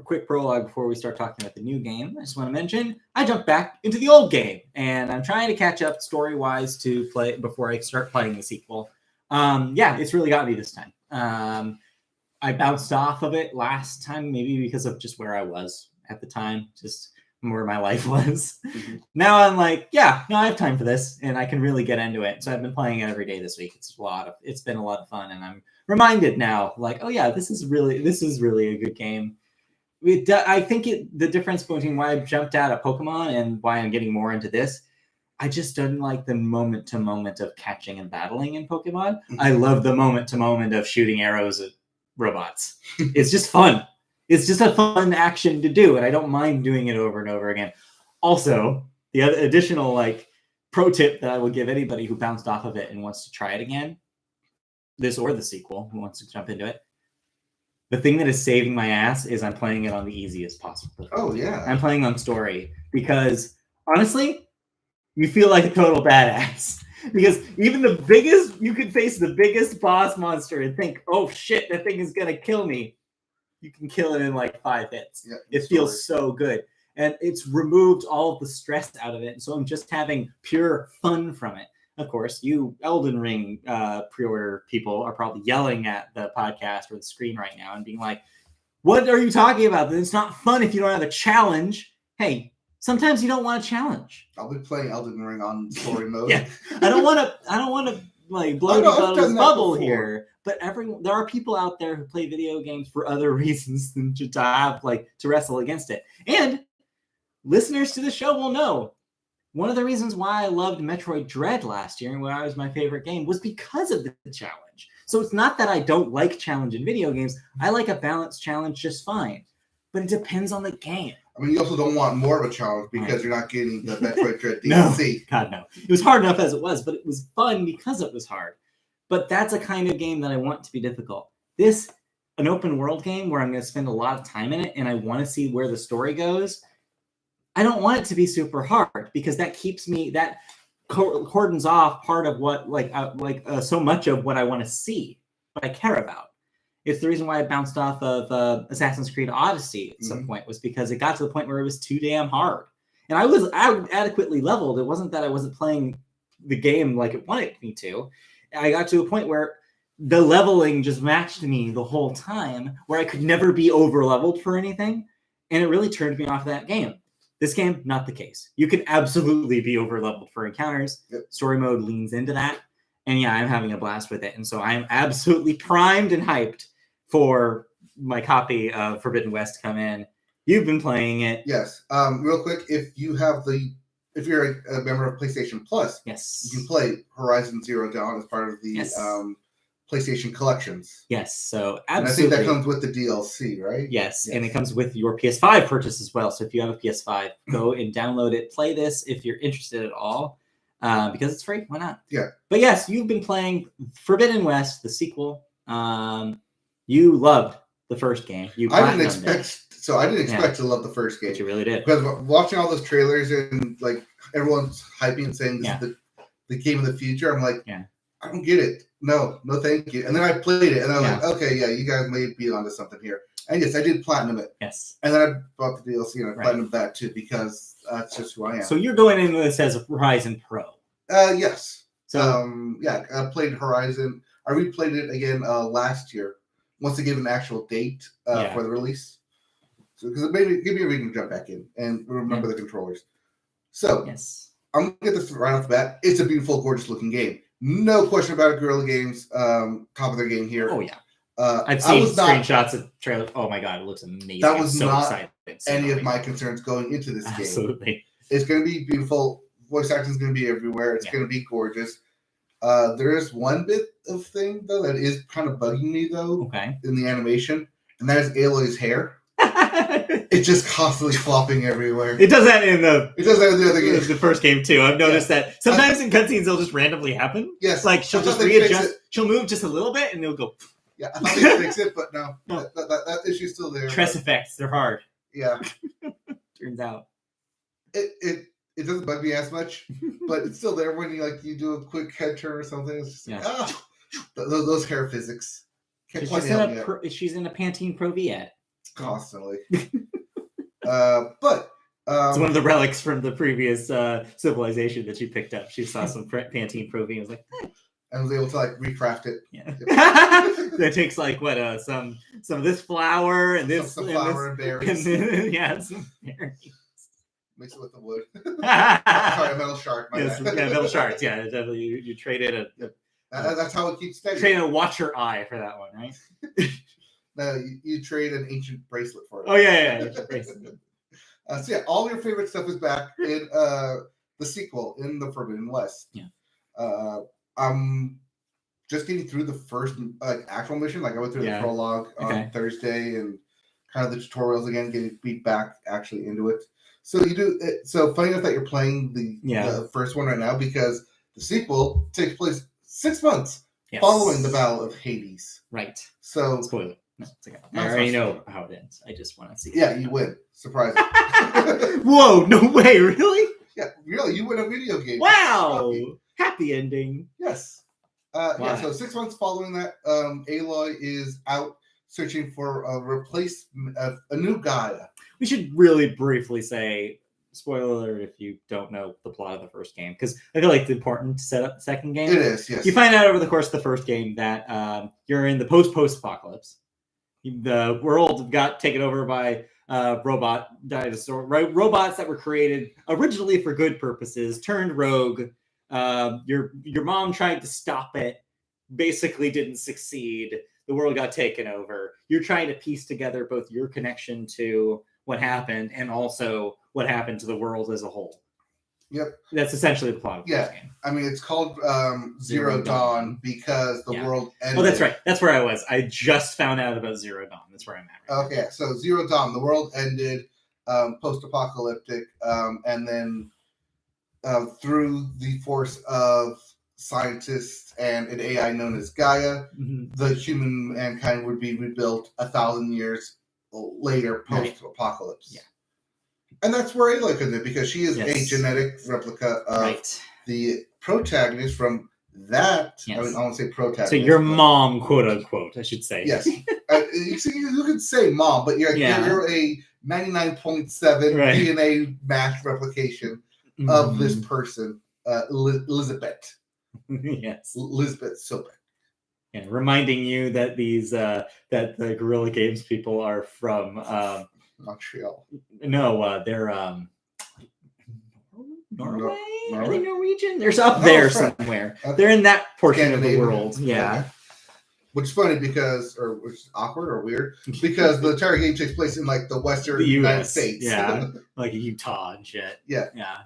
quick prologue before we start talking about the new game, I just want to mention I jumped back into the old game, and I'm trying to catch up story-wise to play before I start playing the sequel. It's really got me this time. I bounced off of it last time, maybe because of just where I was at the time, just where my life was. Now I'm like, I have time for this, and I can really get into it. So I've been playing it every day this week. It's been a lot of fun, and I'm reminded now, this is really a good game. I think the difference between why I jumped out of Pokemon and why I'm getting more into this, I just don't like the moment to moment of catching and battling in Pokemon. I love the moment to moment of shooting arrows at robots. It's just fun. It's just a fun action to do, and I don't mind doing it over and over again. Also, the other additional pro tip that I would give anybody who bounced off of it and wants to try it again, this or the sequel, who wants to jump into it, the thing that is saving my ass is I'm playing it on the easiest possible. Oh, yeah. I'm playing on story because, honestly, you feel like a total badass. Because even the biggest, you could face the biggest boss monster and think, oh shit, that thing is going to kill me. You can kill it in like 5 hits. Yeah, it feels so good. And it's removed all of the stress out of it. And so I'm just having pure fun from it. Of course, you Elden Ring pre-order people are probably yelling at the podcast or the screen right now and being like, what are you talking about? It's not fun if you don't have a challenge. Hey, sometimes you don't want a challenge. I'll be playing Elden Ring on story mode. Yeah, I don't want to like blow the bubble here. But there are people out there who play video games for other reasons than to have to wrestle against it. And listeners to the show will know one of the reasons why I loved Metroid Dread last year and why it was my favorite game was because of the challenge. So it's not that I don't like challenge in video games. I like a balanced challenge just fine. But it depends on the game. I mean, you also don't want more of a challenge because you're not getting the Metroid Dread DLC. No, God, no. It was hard enough as it was, but it was fun because it was hard. But that's a kind of game that I want to be difficult. An open world game where I'm going to spend a lot of time in it and I want to see where the story goes. I don't want it to be super hard because that keeps me, that cordons off part of what, so much of what I want to see, what I care about. It's the reason why I bounced off of Assassin's Creed Odyssey at some point, was because it got to the point where it was too damn hard. And I was adequately leveled. It wasn't that I wasn't playing the game like it wanted me to. I got to a point where the leveling just matched me the whole time, where I could never be over leveled for anything. And it really turned me off that game. This game, not the case. You can absolutely be over leveled for encounters. Yep. Story mode leans into that. And yeah, I'm having a blast with it. And so I'm absolutely primed and hyped for my copy of Forbidden West to come in. You've been playing it. Yes. Real quick, if you're a member of PlayStation Plus, yes, you can play Horizon Zero Dawn as part of the PlayStation Collections. Yes, so absolutely. And I think that comes with the DLC, right? Yes, and it comes with your PS5 purchase as well. So if you have a PS5, go and download it. Play this if you're interested at all, because it's free. Why not? Yeah. But yes, you've been playing Forbidden West, the sequel. You loved the first game. I didn't expect to love the first game. But you really did. Because watching all those trailers and everyone's hyping and saying this is the game of the future, I'm like, I don't get it. No, thank you. And then I played it, and I was like, okay, yeah, you guys may be onto something here. And yes, I did platinum it. Yes. And then I bought the DLC and I platinumed that too, because that's just who I am. So you're going into this as a Horizon Pro. Yes. So I played Horizon. I replayed it again last year, once they gave an actual date for the release. So because it gave me a reason to jump back in and remember the controllers. So I'm gonna get this right off the bat. It's a beautiful, gorgeous looking game. No question about it. Guerrilla Games, top of their game here. Oh yeah. I've seen screenshots of trailers. Oh my god, it looks amazing. That was not any of my concerns going into this game. Absolutely. It's going to be beautiful. Voice acting is going to be everywhere. It's going to be gorgeous. There is one bit of thing though that is kind of bugging me though. In the animation, and that is Aloy's hair. It's just constantly flopping everywhere. It does that in the other game. The first game too. I've noticed that sometimes in cutscenes they'll just randomly happen. Yes, like she'll just readjust. She'll move just a little bit and it'll go. Yeah, I thought they'd fix it, but no. That issue's still there. Tress effects, they're hard. Yeah. Turns out. It doesn't bug me as much, but it's still there when you do a quick head turn or something. It's just those hair physics. She's in a Pantene Pro V-Ad. Constantly. But it's one of the relics from the previous civilization that she picked up. She saw some Pantene Pro V and was like, and was able to recraft it. Yeah. That takes some of this flour and this some flour and berries. Some berries. Mix it with the wood. Sorry, a metal shark. Metal sharks. Yeah, definitely. You traded that's how it keeps steady. Traded a watcher eye for that one, right? No, you trade an ancient bracelet for it. Oh yeah, ancient bracelet. So all your favorite stuff is back in the sequel in the Forbidden West. Yeah. I'm just getting through the first actual mission. I went through the prologue on Thursday and kind of the tutorials again, getting beat back actually into it. So you do it. So funny enough that you're playing the first one right now, because the sequel takes place 6 months following the Battle of Hades. Right. So spoiler. No, it's okay. I already know how it ends. I just want to see. Yeah, you win. Surprising. Whoa! No way! Really? Yeah, really, you win a video game. Wow! Happy ending. Yes. Yeah, so 6 months following that, Aloy is out searching for a new Gaia. We should really briefly say, spoiler alert if you don't know the plot of the first game, because I feel like it's important to set up the second game. It is, yes. You find out over the course of the first game that you're in the post-apocalypse. The world got taken over by robots that were created originally for good purposes, turned rogue. Your mom tried to stop it, basically didn't succeed. The world got taken over. You're trying to piece together both your connection to what happened and also what happened to the world as a whole. Yep. That's essentially the plot of the first game. I mean, it's called Zero Dawn because the world ended. Oh, that's right. That's where I was. I just found out about Zero Dawn. That's where I'm at. Right okay, so Zero Dawn, the world ended, post-apocalyptic, and then through the force of scientists and an AI known as Gaia, the human mankind would be rebuilt 1,000 years later, post-apocalypse. Yeah. And that's where Aloy comes in, because she is a genetic replica of the protagonist from that. I mean, I won't say protagonist. So your mom, quote unquote, I should say. Yes. You could say mom, but you're a 99.7 DNA match replication of this person, Elizabeth. Yes. Elizabeth Sobek. Yeah, reminding you that these that the Guerrilla Games people are from Montreal. No, they're Norway? Are they Norwegian? They're up there somewhere. They're in that portion of the world. Yeah. Okay. Which is funny which is awkward or weird, because the entire game takes place in like the western United States. Yeah. Like Utah and shit. Yeah. Yeah.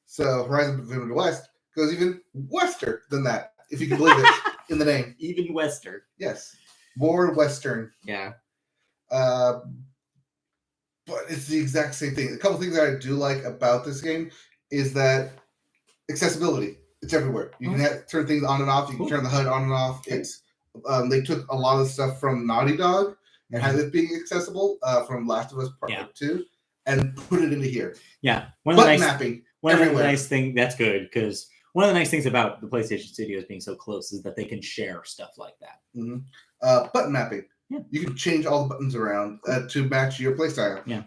So Horizon Forbidden West goes even western than that, if you can believe it, in the name. Even western. Yes. More western. Yeah. But it's the exact same thing. A couple things that I do like about this game is that accessibility. It's everywhere. You can turn things on and off. You can turn the HUD on and off. It's they took a lot of stuff from Naughty Dog and had it being accessible from Last of Us Part 2 and put it into here. Yeah. Mapping. One of the nice things, that's good, because one of the nice things about the PlayStation Studios being so close is that they can share stuff like that. Button mapping. Yeah. You can change all the buttons around to match your playstyle. Yeah.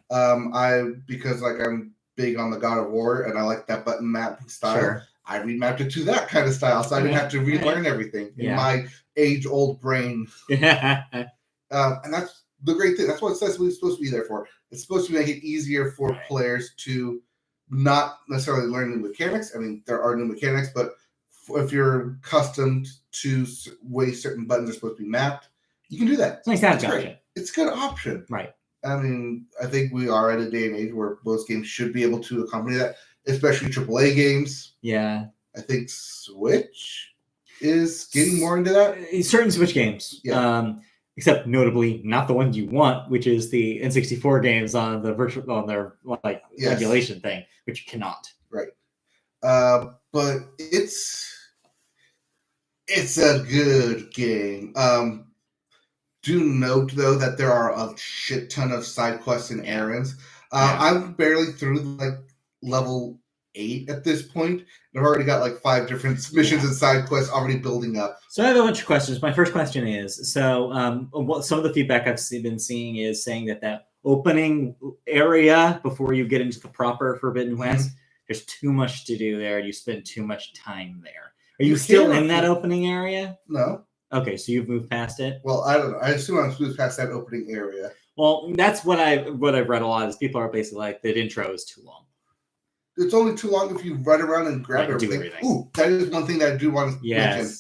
Because I'm big on the God of War and I like that button mapping style. Sure. I remapped it to that kind of style, so I didn't have to relearn everything in my age-old brain. And that's the great thing. That's what it's supposed to be there for. It's supposed to make it easier for players to not necessarily learn new mechanics. I mean, there are new mechanics, but if you're accustomed to way certain buttons are supposed to be mapped, you can do that. It's nice option. It's a good option. Right. I mean, I think we are at a day and age where most games should be able to accompany that, especially AAA games. Yeah. I think Switch is getting more into that. Certain Switch games. Yeah. Except notably not the ones you want, which is the N64 games on the their regulation thing, which you cannot. Right. But it's a good game. Do note though that there are a shit ton of side quests and errands. I'm barely through level 8 at this point. I've already got 5 different missions and side quests already building up. So I have a bunch of questions. My first question is, what some of the feedback I've been seeing is saying that opening area before you get into the proper Forbidden West, there's too much to do there. You spend too much time there. Are you still in that opening area? No. Okay, so you've moved past it? Well, I don't know. I assume I've moved past that opening area. Well, that's what I've read a lot is people are basically like, the intro is too long. It's only too long if you run around and grab everything. Ooh, that is one thing that I do want to mention.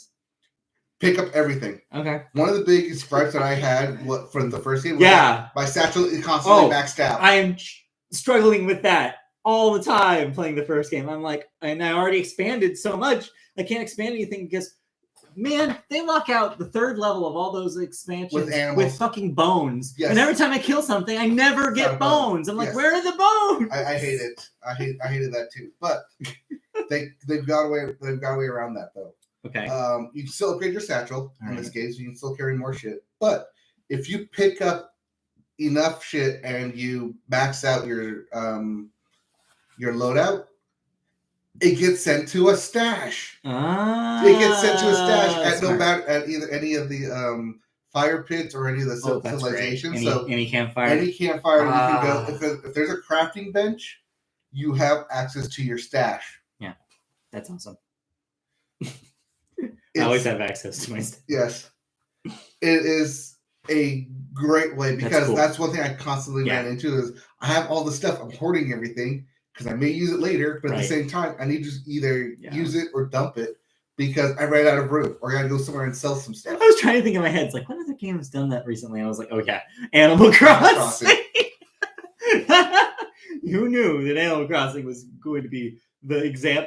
Pick up everything. Okay. One of the biggest gripes that I had from the first game was that my satchel is constantly maxed out. I am struggling with that all the time playing the first game. I'm like, and I already expanded so much, I can't expand anything because, man, they lock out the third level of all those expansions with fucking bones. Yes. And every time I kill something, I never get bones. I'm like, where are the bones? I hate it. I hated that too. But they've got a way around that though. Okay. You can still upgrade your satchel in this case. You can still carry more shit. But if you pick up enough shit and you max out your loadout, it gets sent to a stash. Ah, it gets sent to a stash at smart. at either any of the fire pits or any of the civilizations. So any campfire, you can go if there's a crafting bench, you have access to your stash. Yeah, that's awesome. I always have access to my stash. Yes, it is a great way because that's one thing I constantly ran into is I have all the stuff. I'm hoarding everything because I may use it later, but at the same time, I need to either use it or dump it because I ran out of room or I gotta go somewhere and sell some stuff. I was trying to think in my head, it's like, what other game has done that recently? I was like, oh yeah, Animal Crossing. Who knew that Animal Crossing was going to be the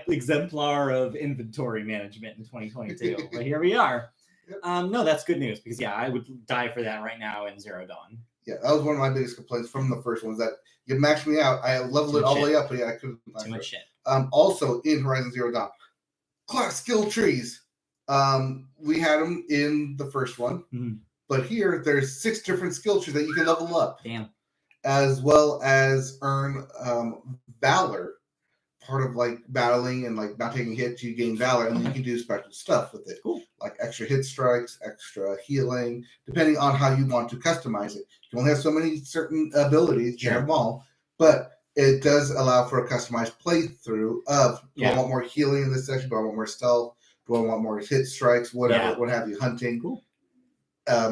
exemplar of inventory management in 2022? But here we are. Yep. No, that's good news because I would die for that right now in Zero Dawn. Yeah, that was one of my biggest complaints from the first one, was that you maxed me out. I leveled it all the way up, but I couldn't. Too much shit. Also, in Horizon Zero Dawn, class skill trees. We had them in the first one, but here there's 6 different skill trees that you can level up. Damn. As well as earn valor. Part of like battling and like not taking hits, you gain valor, and then you can do special stuff with it. Cool. Like extra hit strikes, extra healing, depending on how you want to customize it. You only have so many certain abilities, you have them all, but it does allow for a customized playthrough of do I want more healing in this section? Do I want more stealth? Do I want more hit strikes? Whatever, what have you, hunting. Cool.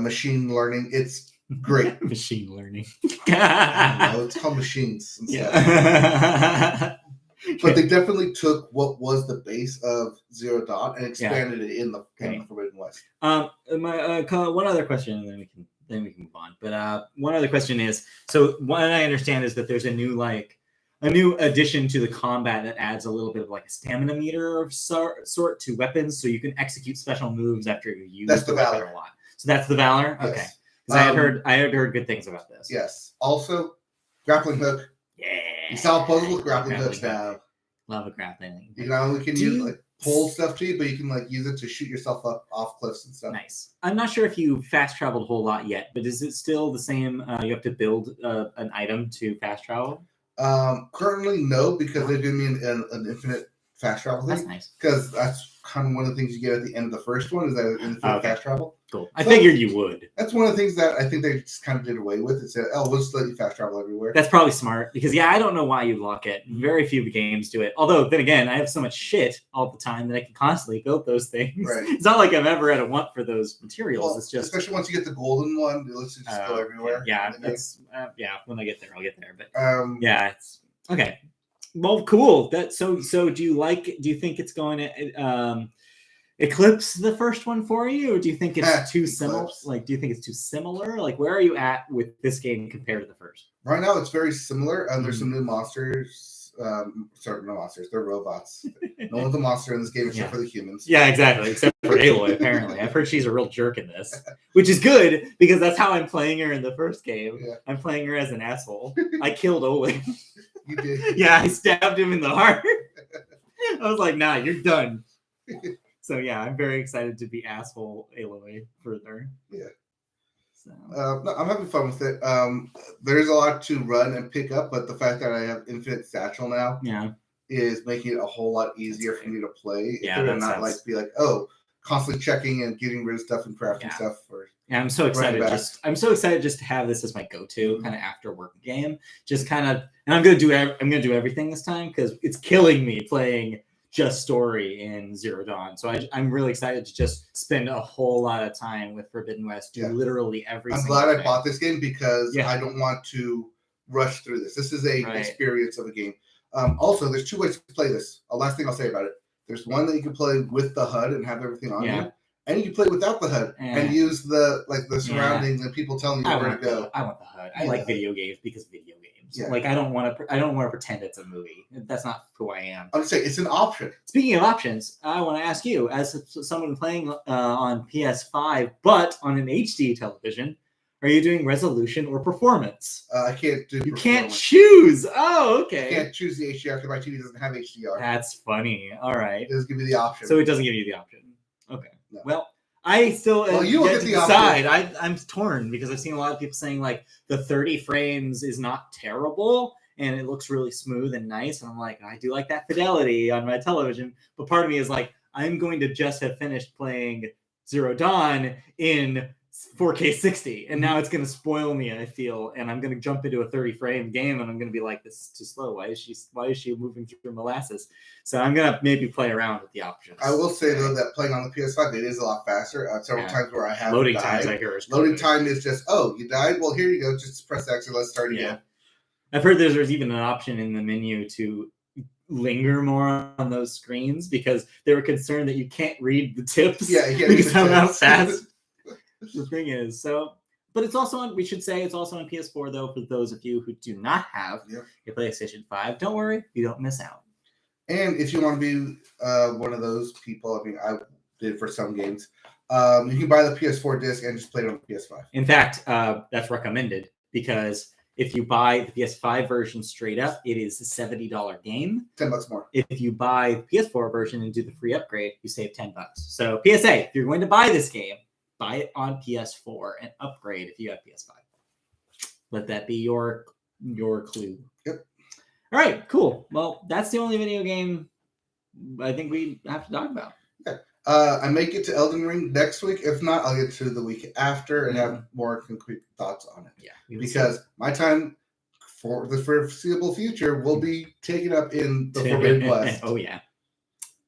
Machine learning. It's great. Machine learning. No, it's called machines and stuff. Yeah. But they definitely took what was the base of Zero Dawn and expanded it in the Forbidden West. My one other question, and then we can move on. But one other question is, so what I understand is that there's a new addition to the combat that adds a little bit of like a stamina meter of sort to weapons, so you can execute special moves after you use the Valor a lot. So that's the Valor. Yes. Okay, because I had heard good things about this. Yes. Also, grappling hook. Yeah. You solve puzzles with grappling hooks now. Love a grappling. You not only can use like pull stuff to you, but you can like use it to shoot yourself up off cliffs and stuff. Nice. I'm not sure if you fast traveled a whole lot yet, but is it still the same? You have to build an item to fast travel. Currently, no, because they've given me an infinite fast travel thing. That's nice. Because that's kind of one of the things you get at the end of the first one is that infinite fast travel. Cool. I figured you would. That's one of the things that I think they just kind of did away with. It said, "Oh, we'll just let you fast travel everywhere." That's probably smart because I don't know why you lock it. Very few games do it. Although then again, I have so much shit all the time that I can constantly build those things. Right. It's not like I'm ever at a want for those materials. Well, it's just especially once you get the golden one, it lets you just go everywhere. Yeah, that's when I get there, I'll get there. But it's okay. Well, cool. So do you think it's going to eclipse the first one for you, or do you think it's too similar? Like, do you think it's too similar? Like, where are you at with this game compared to the first? Right now, it's very similar. There's some new monsters. Sorry, no monsters. They're robots. No one's a monster in this game except for the humans. Yeah, exactly. Except for Aloy, apparently. I've heard she's a real jerk in this, which is good because that's how I'm playing her in the first game. Yeah. I'm playing her as an asshole. I killed Owen. You did. Yeah, I stabbed him in the heart. I was like, nah, you're done. So yeah, I'm very excited to be asshole Aloy further. Yeah. So no, I'm having fun with it. There's a lot to run and pick up, but the fact that I have infinite satchel now is making it a whole lot easier for me to play. Yeah, and not like be like, constantly checking and getting rid of stuff and crafting stuff. I'm so excited. I'm so excited just to have this as my go-to kind of after work game. Just kind of, and I'm gonna do everything this time because it's killing me playing just story in Zero Dawn. So I'm really excited to just spend a whole lot of time with Forbidden West, do literally everything. I'm glad I bought this game because I don't want to rush through this. This is a experience of a game. Also, there's 2 ways to play this. Last thing I'll say about it. There's one that you can play with the HUD and have everything on you. And you can play without the HUD and use the surroundings and people telling you where to go. I want the HUD. I like video games because video games. Yeah. Like I don't want to pretend it's a movie. That's not who I am. I'm saying it's an option. Speaking of options, I want to ask you, as someone playing on PS5 but on an HD television, are you doing resolution or performance? I can't do. You can't choose. Oh, okay. I can't choose the HDR because my TV doesn't have HDR. That's funny. All right. It doesn't give me the option. So it doesn't give you the option. Okay. No. Well, I still you get to decide. I'm torn because I've seen a lot of people saying like the 30 frames is not terrible, and it looks really smooth and nice. And I'm like, I do like that fidelity on my television. But part of me is like, I'm going to just have finished playing Zero Dawn in 4K 60, and now it's going to spoil me, I feel, and I'm going to jump into a 30 frame game, and I'm going to be like, this is too slow. Why is she moving through molasses? So I'm going to maybe play around with the options. I will say, though, that playing on the PS5, it is a lot faster. Several times where I have loading died. times, I hear, is loading time is just, oh, you died? Well, here you go. Just press X and let's start again. I've heard there's even an option in the menu to linger more on those screens because they were concerned that you can't read the tips. Yeah, because how fast the thing is. So, but it's also on, we should say it's also on PS4, though, for those of you who do not have a PlayStation 5. Don't worry, you don't miss out. And if you want to be one of those people, I mean, I did for some games, you can buy the PS4 disc and just play it on the PS5. In fact, that's recommended because if you buy the PS5 version straight up, it is a $70 game. $10 more. If you buy the PS4 version and do the free upgrade, you save $10. So PSA, if you're going to buy this game, buy it on PS4 and upgrade if you have PS5. Let that be your clue. Yep. All right, cool. Well, that's the only video game I think we have to talk about. Okay. I may get to Elden Ring next week. If not, I'll get to the week after and have more concrete thoughts on it. Yeah. Because my time for the foreseeable future will be taken up in the Forbidden West. Oh, yeah.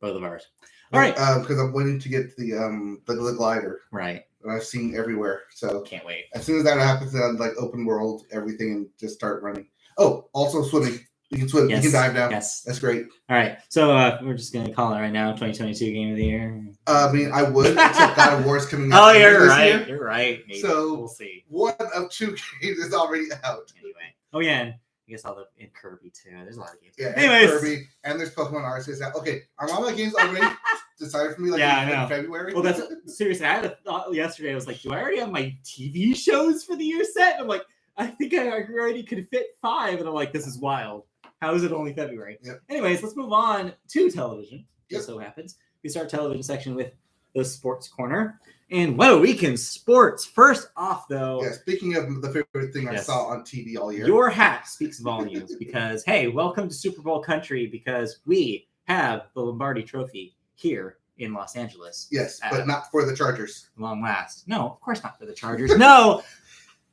Both of ours. All right. Because I'm waiting to get the glider. Right. And I've seen everywhere. So can't wait. As soon as that happens, then like open world, everything, and just start running. Oh, also swimming. You can swim. Yes. You can dive now. Yes. That's great. All right. So we're just going to call it right now, 2022 Game of the Year. I mean, I would, except God of War is coming out. Oh, you're right. Year. You're right. Maybe. So we'll see. One of two games is already out. Anyway. Oh, yeah. And I guess in Kirby, too. There's a lot of games. Yeah, anyways. Kirby, and there's Pokemon Arceus out. Okay, are all my games already decided for me like in February? Well, that's seriously. I had a thought yesterday. I was like, do I already have my TV shows for the year set? And I'm like, I think I already could fit 5. And I'm like, this is wild. How is it only February? Yep. Anyways, let's move on to television. Just so happens. We start television section with the sports corner. And what a week in sports. First off, though. Yeah, speaking of the favorite thing I saw on TV all year. Your hat speaks volumes because, hey, welcome to Super Bowl country because we have the Lombardi Trophy here in Los Angeles. Yes, but not for the Chargers. Long last. No, of course not for the Chargers. No!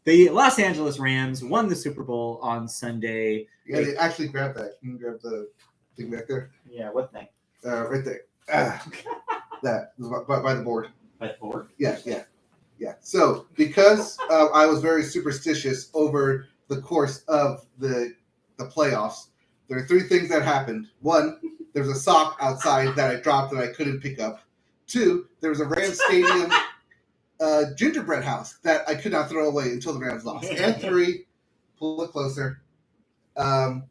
The Los Angeles Rams won the Super Bowl on Sunday. Yeah, they actually grabbed that. Can you grab the thing back there? Yeah, what thing? Right there. That, by the board. By the board? Yeah. So, because I was very superstitious over the course of the playoffs, there are 3 things that happened. 1, there was a sock outside that I dropped that I couldn't pick up. 2, there was a Rams Stadium gingerbread house that I could not throw away until the Rams lost. And 3, pull it closer.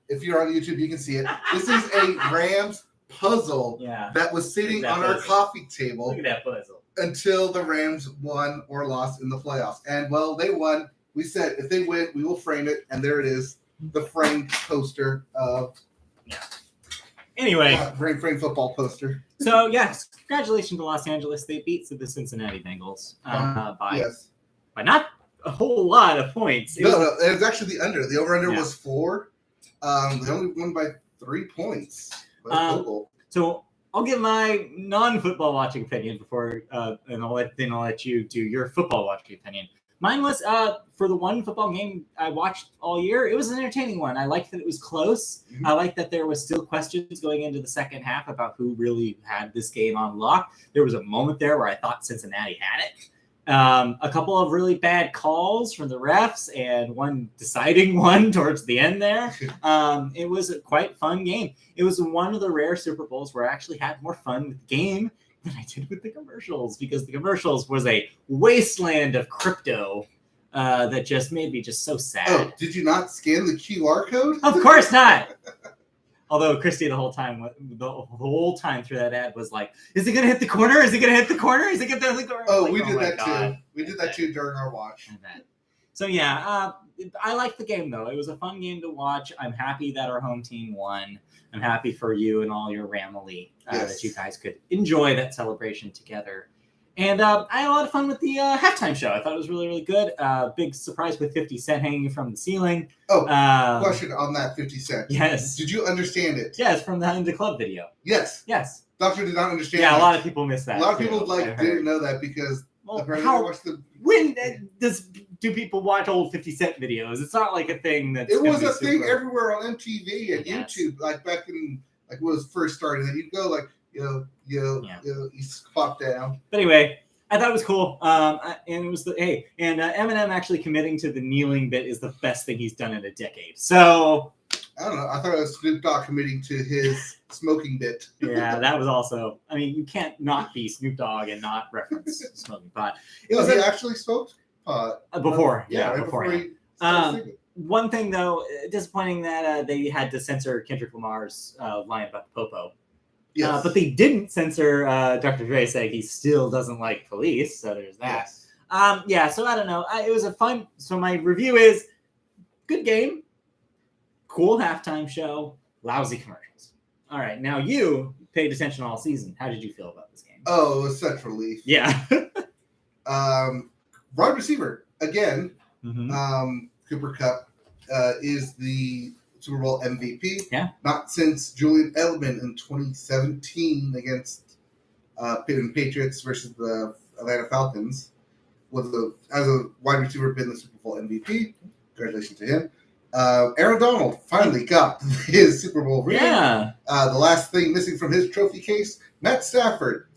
If you're on YouTube, you can see it. This is a Rams puzzle that was sitting on our coffee table. Look at that puzzle. Until the Rams won or lost in the playoffs. And, well, they won. We said, if they win, we will frame it. And there it is, the framed poster of... Yeah. Anyway. Framed football poster. So, yes, congratulations to Los Angeles. They beat the Cincinnati Bengals by not a whole lot of points. It was actually the under. The over-under was 4. They only won by 3 points. So I'll give my non-football watching opinion before, and I'll let you do your football watching opinion. Mine was for the one football game I watched all year. It was an entertaining one. I liked that it was close. Mm-hmm. I liked that there was still questions going into the second half about who really had this game on lock. There was a moment there where I thought Cincinnati had it. A couple of really bad calls from the refs and one deciding one towards the end there. It was a quite fun game. It was one of the rare Super Bowls where I actually had more fun with the game than I did with the commercials, because the commercials was a wasteland of crypto that just made me just so sad. Oh, did you not scan the QR code? Of course not. Although Christy the whole time through that ad was like, "Is it gonna hit the corner? Is it gonna hit the corner? Is it gonna hit the corner?" Oh, like, we did that too. We did that too during our watch. So yeah, I liked the game though. It was a fun game to watch. I'm happy that our home team won. I'm happy for you and all your Ramily that you guys could enjoy that celebration together. And I had a lot of fun with the halftime show. I thought it was really, really good. Big surprise with 50 Cent hanging from the ceiling. Question on that 50 Cent. Yes. Did you understand it? Yes, from the In the Club video. Yes. Yes. Doctor did not understand Yeah, that. a lot of people missed that. A lot of people didn't know that because when do people watch old 50 Cent videos? It's not like a thing that's it was a thing everywhere on MTV and YouTube, like back in like when it was first starting. And you'd go like you pop down. But anyway, I thought it was cool. And it was Eminem actually committing to the kneeling bit is the best thing he's done in a decade. So I don't know. I thought it was Snoop Dogg committing to his smoking bit. Yeah, that was also. I mean, you can't not be Snoop Dogg and not reference smoking pot. He actually smoked pot before. Right before he one thing though, disappointing that they had to censor Kendrick Lamar's line about the popo. Yes. But they didn't censor Dr. Dre saying he still doesn't like police. So there's that. Yes. So I don't know. It was a fun. So my review is good game. Cool halftime show, lousy commercials. All right, now you paid attention all season. How did you feel about this game? Oh, it was such relief. Yeah. Wide receiver again. Mm-hmm. Cooper Kupp is the Super Bowl MVP. Yeah. Not since Julian Edelman in 2017 against Patriots versus the Atlanta Falcons as a wide receiver been the Super Bowl MVP. Congratulations to him. Aaron Donald finally got his Super Bowl ring. Yeah. The last thing missing from his trophy case, Matt Stafford.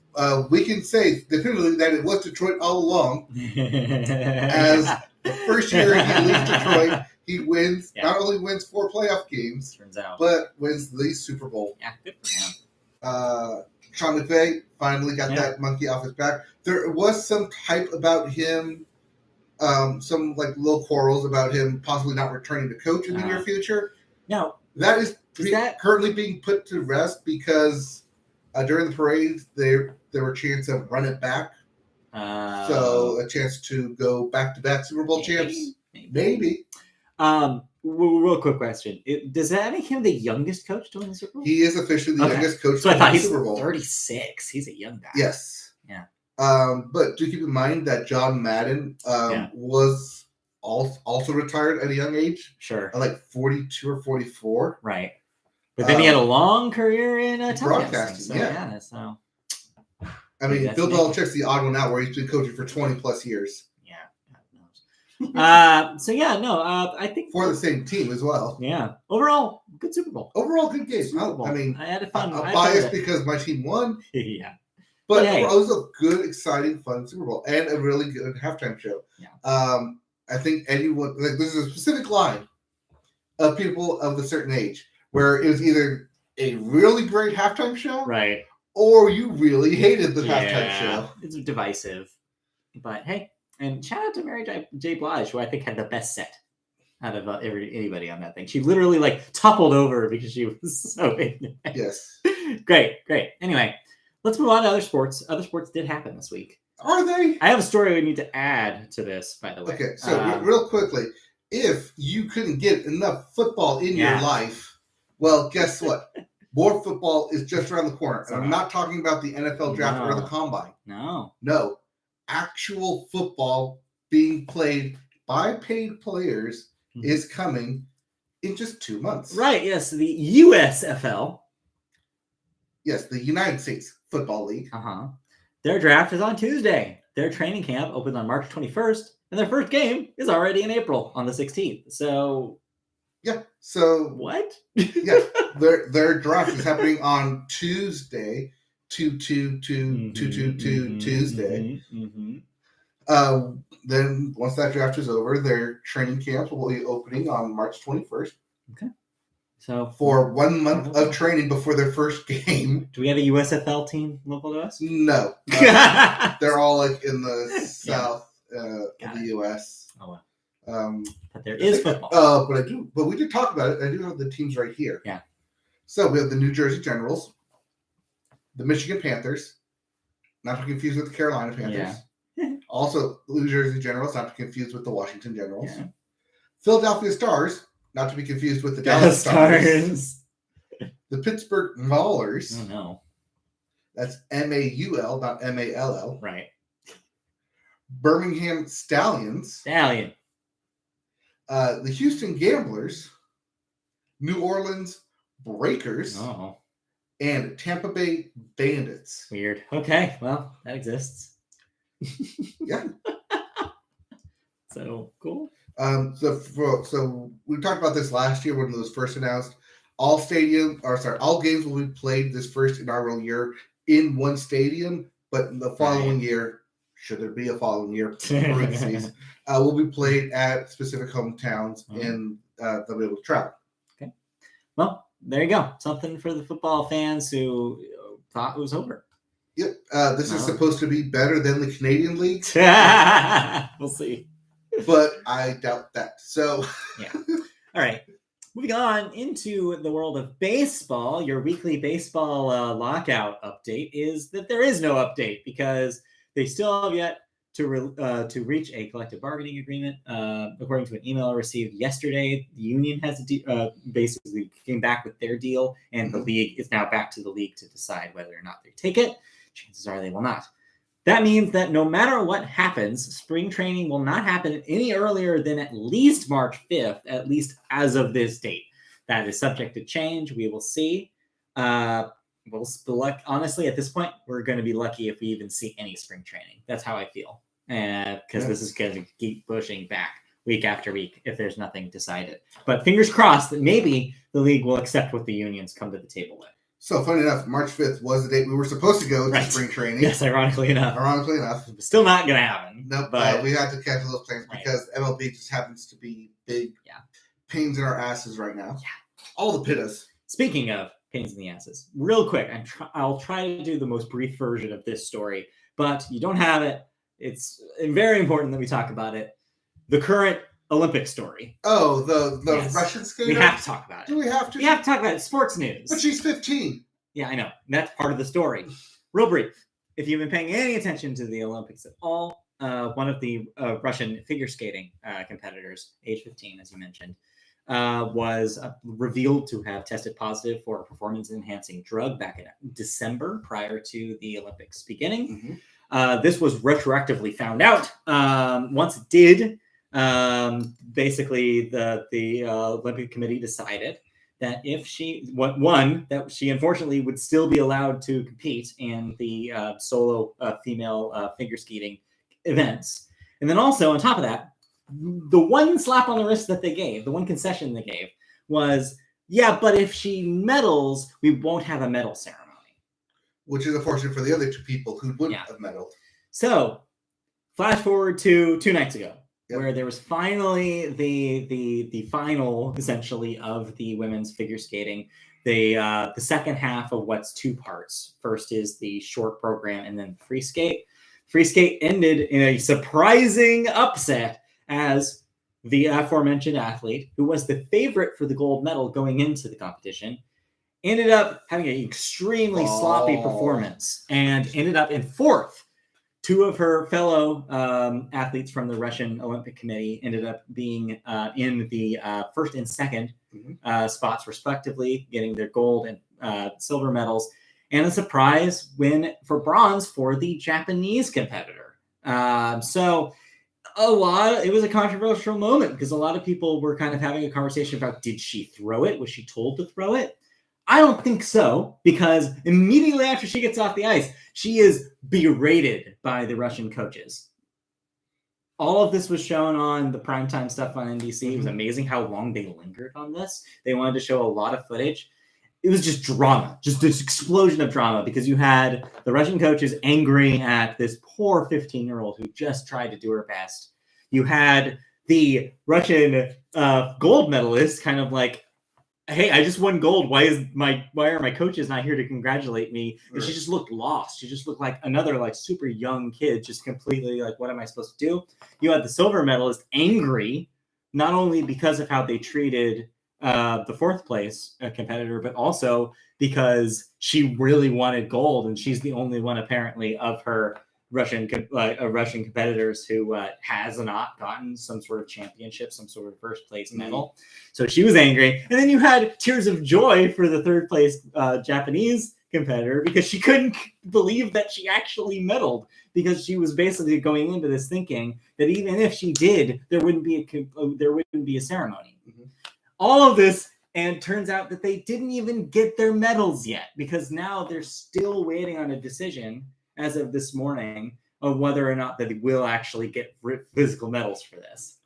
We can say definitively that it was Detroit all along. As the first year he leaves Detroit, he wins. Yeah. Not only wins 4 playoff games, turns out, but wins the Super Bowl. Yeah, good for him. Sean McVay finally got that monkey off his back. There was some hype about him. Some like little quarrels about him possibly not returning to coach in the near future. Now that is currently being put to rest because during the parade there were chances of run it back. So a chance to go back-to-back Super Bowl champs. Maybe. Real quick question: does that make him the youngest coach to win the Super Bowl? He is officially the youngest coach. So I thought the he's Super Bowl. 36. He's a young guy. Yes. Yeah. But do keep in mind that John Madden was also retired at a young age. Sure. At like 42 or 44. Right. But then he had a long career in broadcasting. So I mean, Bill Belichick's the odd one out where he's been coaching for 20 plus years. Yeah. I think for the same team as well. Yeah. Overall, good Super Bowl. Overall, good game. I mean, I had fun. I'm biased because my team won. Yeah. But it was a good, exciting, fun Super Bowl and a really good halftime show. Yeah. I think anyone there's a specific line of people of a certain age where it was either a really great halftime show, right, or you really hated the halftime show. It's divisive, but hey, and shout out to Mary J. Blige, who I think had the best set out of anybody on that thing. She literally toppled over because she was so ignorant. Yes. Great. Anyway. Let's move on to other sports. Other sports did happen this week. Are they? I have a story we need to add to this, by the way. Okay, so real quickly, if you couldn't get enough football in your life, well, guess what? More football is just around the corner. And I'm not talking about the NFL draft or the combine. No. Actual football being played by paid players is coming in just 2 months. Right, yes. The USFL. Yes, the United States Football League. Their draft is on Tuesday. Their training camp opens on March 21st, and their first game is already in April on the 16th. So, yeah. So what? Yeah, their draft is happening on Tuesday, Tuesday. Then once that draft is over, their training camp will be opening on March 21st. Okay. So for 1 month of training before their first game. Do we have a USFL team local to us? No. They're all in the south of the U.S. Oh, wow. But there is football. But we did talk about it. I do have the teams right here. Yeah. So we have the New Jersey Generals, the Michigan Panthers, not to be confused with the Carolina Panthers. Yeah. Also, New Jersey Generals, not to be confused with the Washington Generals. Yeah. Philadelphia Stars, not to be confused with the Dallas Stars. The Pittsburgh Maulers. Oh, no. That's M-A-U-L, not M-A-L-L. Right. Birmingham Stallions, the Houston Gamblers, New Orleans Breakers, and Tampa Bay Bandits. Weird. Okay, well, that exists. Yeah. So cool. So we talked about this last year when it was first announced. All games will be played this first inaugural year in one stadium, but the following year, should there be a following year, parentheses, will be played at specific hometowns, and they'll be able to travel. Okay. Well, there you go. Something for the football fans who thought it was over. Yep. This is supposed to be better than the Canadian League. We'll see. But I doubt that. So, yeah. All right. Moving on into the world of baseball, your weekly baseball lockout update is that there is no update because they still have yet to reach a collective bargaining agreement. According to an email received yesterday, the union has basically came back with their deal, and the league is now back to the league to decide whether or not they take it. Chances are they will not. That means that no matter what happens, spring training will not happen any earlier than at least March 5th, at least as of this date. That is subject to change. We will see. Honestly, at this point, we're going to be lucky if we even see any spring training. That's how I feel. Because this is going to keep pushing back week after week if there's nothing decided. But fingers crossed that maybe the league will accept what the unions come to the table with. So, funny enough, March 5th was the date we were supposed to go to spring training. Yes, ironically enough. Still not going to happen. Nope, but we had to cancel those plans because MLB just happens to be big pains in our asses right now. Yeah. All the pittas. Speaking of pains in the asses, real quick, I'll try to do the most brief version of this story, but you don't have it. It's very important that we talk about it. The current Olympic story. Oh, the Russian skater? We have to talk about it. Do we have to? We have to talk about it. Sports news. But she's 15. Yeah, I know. That's part of the story. Real brief. If you've been paying any attention to the Olympics at all, one of the Russian figure skating competitors, age 15, as you mentioned, was revealed to have tested positive for a performance-enhancing drug back in December prior to the Olympics beginning. This was retroactively found out. Once it did, basically the Olympic Committee decided that if that she unfortunately would still be allowed to compete in the solo female figure skating events. And then also on top of that, the one slap on the wrist that they gave, the one concession they gave was, but if she medals, we won't have a medal ceremony. Which is unfortunate for the other two people who wouldn't have medaled. So, flash forward to 2 nights ago, where there was finally the final, essentially, of the women's figure skating. The second half of what's 2 parts. First is the short program, and then free skate. Free skate ended in a surprising upset as the aforementioned athlete, who was the favorite for the gold medal going into the competition, ended up having an extremely sloppy performance and ended up in 4th. 2 of her fellow athletes from the Russian Olympic Committee ended up being in the 1st and 2nd spots, respectively, getting their gold and silver medals, and a surprise win for bronze for the Japanese competitor. It was a controversial moment because a lot of people were kind of having a conversation about, did she throw it? Was she told to throw it? I don't think so, because immediately after she gets off the ice, she is berated by the Russian coaches. All of this was shown on the primetime stuff on NBC. It was amazing how long they lingered on this. They wanted to show a lot of footage. It was just drama, just this explosion of drama, because you had the Russian coaches angry at this poor 15-year-old who just tried to do her best. You had the Russian gold medalist kind of like, hey, I just won gold. Why are my coaches not here to congratulate me? And she just looked lost. She just looked like another super young kid, just completely like, what am I supposed to do? You had the silver medalist angry, not only because of how they treated the 4th place competitor, but also because she really wanted gold, and she's the only one apparently of her Russian competitors who has not gotten some sort of championship, some sort of 1st place medal. So she was angry. And then you had tears of joy for the 3rd place Japanese competitor because she couldn't believe that she actually medaled, because she was basically going into this thinking that even if she did, there wouldn't be a ceremony. Mm-hmm. All of this, and turns out that they didn't even get their medals yet, because now they're still waiting on a decision as of this morning of whether or not they will actually get physical medals for this.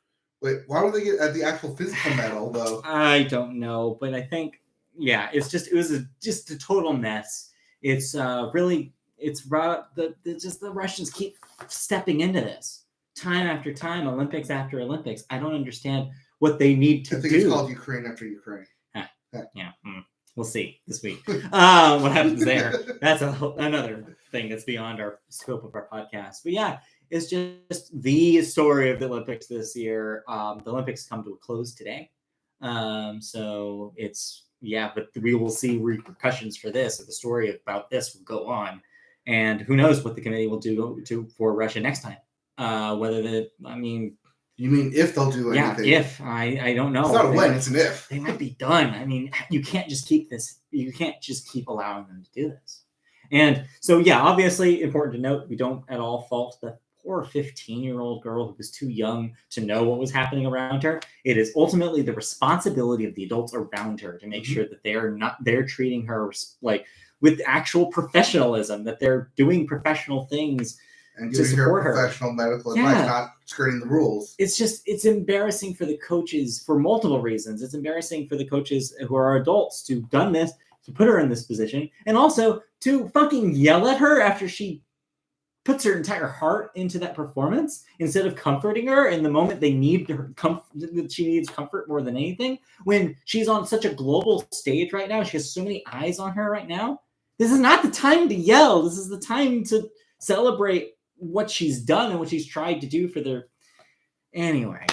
Wait, why would they get the actual physical medal though? I don't know, but I think it was just a total mess. It's the Russians keep stepping into this time after time, Olympics after Olympics. I don't understand what they need to do. I think it's called Ukraine after Ukraine. Yeah. We'll see this week what happens there. That's another thing that's beyond our scope of our podcast. But yeah, it's just the story of the Olympics this year. The Olympics come to a close today. So it's, but we will see repercussions for this. So the story about this will go on. And who knows what the committee will do for Russia next time. You mean if they'll do anything? Yeah, if. I don't know. It's not a when, it's an if. They might be done. I mean, you can't just keep this. You can't just keep allowing them to do this. And so, obviously important to note, we don't at all fault the poor 15-year-old girl who was too young to know what was happening around her. It is ultimately the responsibility of the adults around her to make sure that they're treating her like with actual professionalism, that they're doing professional things. And giving her professional medical advice, not skirting the rules. It's embarrassing for the coaches for multiple reasons. It's embarrassing for the coaches who are adults to have done this, to put her in this position, and also to fucking yell at her after she puts her entire heart into that performance instead of comforting her in the moment they need her she needs comfort more than anything. When she's on such a global stage right now, she has so many eyes on her right now. This is not the time to yell. This is the time to celebrate what she's done and what she's tried to do for their. Anyway,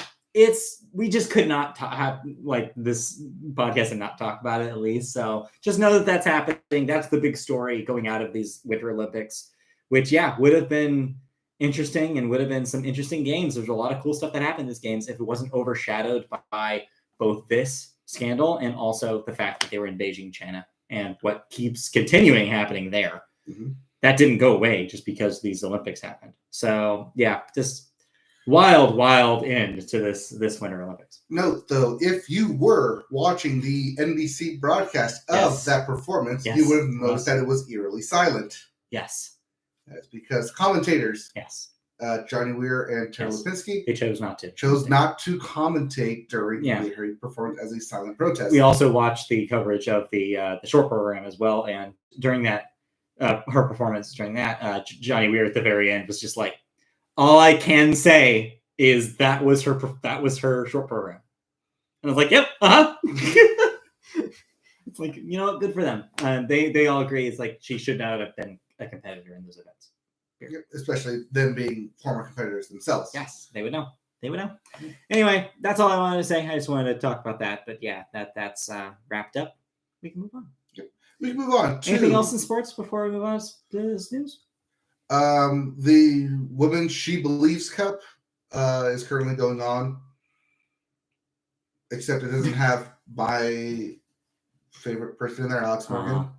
we just could not have like this podcast and not talk about it, at least. So just know that that's happening. That's the big story going out of these Winter Olympics, which would have been interesting and would have been some interesting games. There's a lot of cool stuff that happened in these games if it wasn't overshadowed by both this scandal and also the fact that they were in Beijing, China, and what keeps continuing happening there. Mm-hmm. That didn't go away just because these Olympics happened. So just wild end to this Winter Olympics. Note though, if you were watching the NBC broadcast of that performance, you would have noticed that it was eerily silent. Yes. That's because commentators, Johnny Weir and Tara Lipinski, they chose not to commentate during the performance as a silent protest. We also watched the coverage of the short program as well, and during that. Her performance during that, Johnny Weir at the very end was just like, all I can say is that was her short program. And I was like, yep, It's like, good for them. They all agree. It's like she should not have been a competitor in those events. Especially them being former competitors themselves. Yes, they would know. Anyway, that's all I wanted to say. I just wanted to talk about that. But that's wrapped up. We can move on. We can move on. Anything else in sports before we move on to this news? The Women's She Believes Cup is currently going on. Except it doesn't have my favorite person in there, Alex Morgan.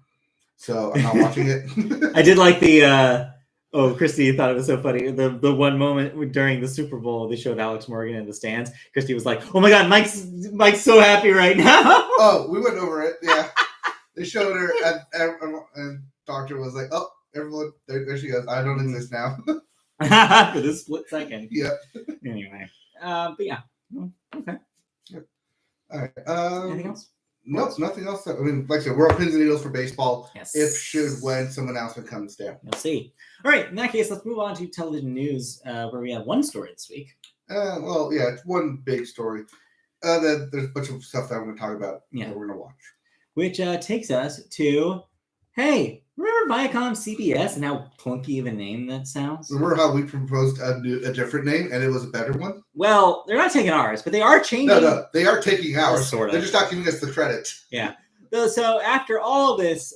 So I'm not watching it. I did like the Christy thought it was so funny. The one moment during the Super Bowl, they showed Alex Morgan in the stands. Christy was like, "Oh my God, Mike's so happy right now." Oh, we went over it. Yeah. They showed her, and Doctor was like, "Oh, everyone, there she goes. I don't exist now." For this split second. Yeah. Anyway, but yeah, okay. Yep. All right. Anything else? Nope, nothing else. I mean, like I said, we're on pins and needles for baseball. Yes. When some announcement comes down. We'll see. All right. In that case, let's move on to television news, where we have one story this week. It's one big story. There's a bunch of stuff that I'm going to talk about. That we're going to watch. Which takes us to, hey, remember ViacomCBS and how clunky of a name that sounds? Remember how we proposed a different name and it was a better one? Well, they're not taking ours, but they are changing. No, they are taking ours. Sort of. They're just not giving us the credit. Yeah. So after all this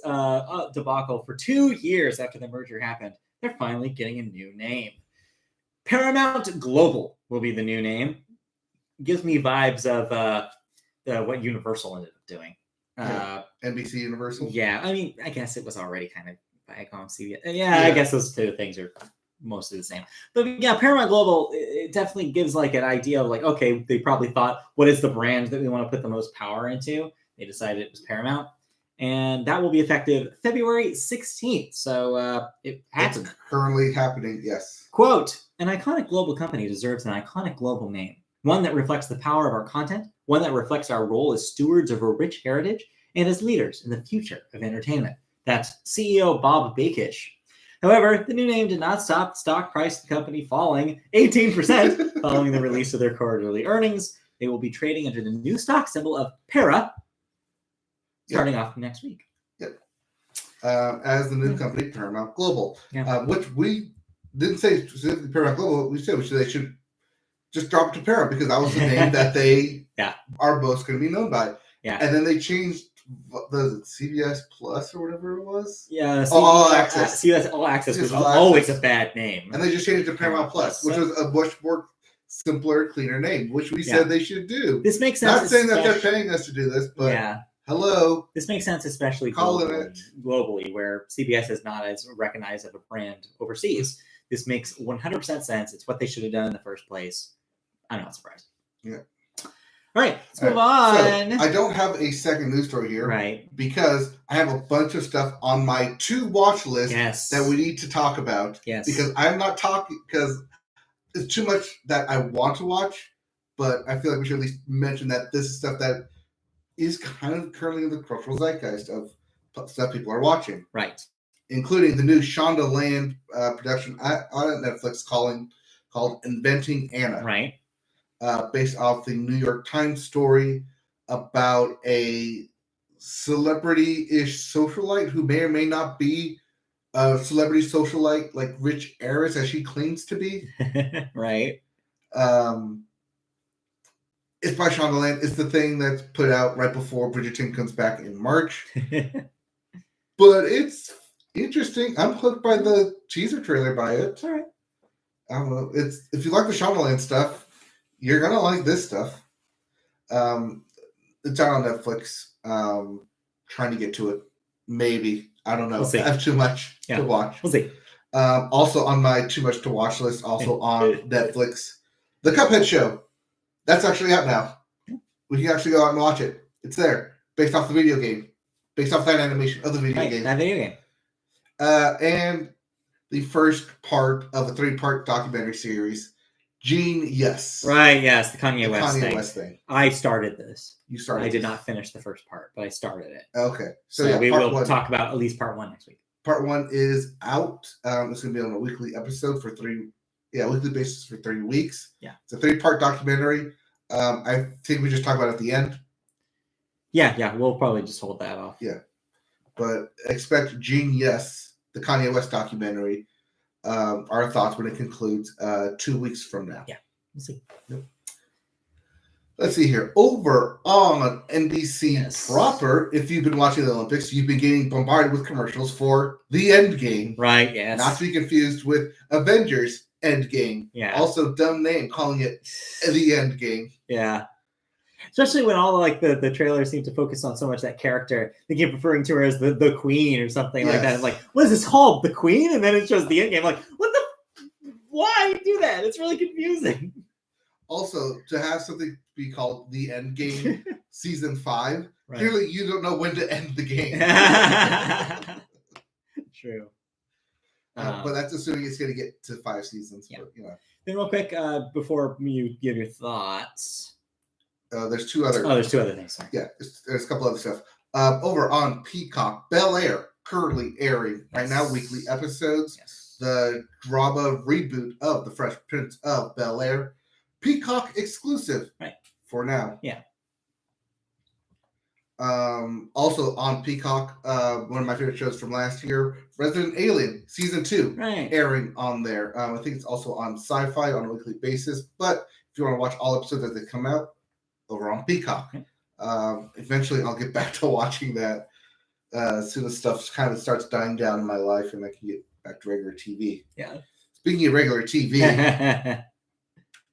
debacle for 2 years after the merger happened, they're finally getting a new name. Paramount Global will be the new name. Gives me vibes of what Universal ended up doing. NBC Universal. Yeah, I mean, I guess it was already kind of ViacomCBS. Yeah, I guess those two things are mostly the same. But yeah, Paramount Global, it definitely gives like an idea of like, okay, they probably thought, what is the brand that we want to put the most power into? They decided it was Paramount. And that will be effective February 16th. So it happened. It's currently happening, yes. Quote, an iconic global company deserves an iconic global name. One that reflects the power of our content. One that reflects our role as stewards of a rich heritage and as leaders in the future of entertainment. That's CEO Bobby Kotick. However, the new name did not stop the stock price of the company falling 18% following the release of their quarterly earnings. They will be trading under the new stock symbol of PARA starting off next week. Yep. As the new company, Paramount Global, which we didn't say specifically Paramount Global. We said they should just drop it to Paramount because that was the name that they are both going to be known by. Yeah. And then they changed the CBS Plus or whatever it was. Yeah. All Access. CBS All Access was always a bad name. And they just changed it to Paramount Plus, which was a much more simpler, cleaner name, which we said they should do. This makes sense. Not saying that they're paying us to do this, but hello. This makes sense, especially globally, where CBS is not as recognized of a brand overseas. This makes 100% sense. It's what they should have done in the first place. I'm not surprised. Yeah. All right, let's move on. So I don't have a second news story here. Right. Because I have a bunch of stuff on my to-watch list that we need to talk about. Yes. Because I'm not talking, because it's too much that I want to watch, but I feel like we should at least mention that this is stuff that is kind of currently in the cultural zeitgeist of stuff people are watching. Right. Including the new Shonda Land production on Netflix called Inventing Anna. Right. Based off the New York Times story about a celebrity-ish socialite who may or may not be a celebrity socialite, like rich heiress as she claims to be. Right. It's by Shonda Land. It's the thing that's put out right before Bridgerton comes back in March. But it's interesting. I'm hooked by the teaser trailer by it. All right. I don't know. If you like the Shonda Land stuff, you're gonna like this stuff. It's out on Netflix. Trying to get to it. Maybe. I don't know. We'll see. I have too much to watch. We'll see. Also on my too much to watch list, also on Netflix, The Cuphead Show. That's actually out now. We can actually go out and watch it. It's there. Based off the video game. Based off that animation of the video game. That video game. And the first part of a 3-part documentary series, Genius. Right, yes, the Kanye West thing. I started this. You started I did not finish the first part, but I started it. Okay. So we will talk about at least part 1 next week. Part 1 is out. It's going to be on a weekly episode for weekly basis for 3 weeks. Yeah. It's a 3-part documentary. I think we just talk about it at the end. Yeah, we'll probably just hold that off. Yeah. But expect Genius, the Kanye West documentary, our thoughts when it concludes 2 weeks from now. Yeah, we'll see. Yep. Let's see here. Over on NBC proper, if you've been watching the Olympics, you've been getting bombarded with commercials for The Endgame. Right, yes. Not to be confused with Avengers Endgame. Yeah. Also, dumb name, calling it The Endgame. Yeah. Especially when all like the trailers seem to focus on so much that character. They keep referring to her as the queen or something like that. It's like, what is this called? The queen? And then it shows the Endgame. Like, why do that? It's really confusing. Also, to have something be called The Endgame Season 5, right. Clearly you don't know when to end the game. True. But that's assuming it's going to get to 5 seasons. Yeah. But, Then real quick, before you give your thoughts. There's 2 other. There's 2 other things. Sorry. Yeah, there's a couple other stuff. Over on Peacock, Bel-Air, currently airing right now, weekly episodes. Yes. The drama reboot of The Fresh Prince of Bel-Air. Peacock exclusive. Right. For now. Yeah. Also on Peacock, one of my favorite shows from last year, Resident Alien Season 2, right. airing on there. I think it's also on Sci-Fi on a weekly basis. But if you want to watch all episodes as they come out, over on Peacock. Okay. Eventually, I'll get back to watching that as soon as stuff kind of starts dying down in my life and I can get back to regular TV. Yeah. Speaking of regular TV,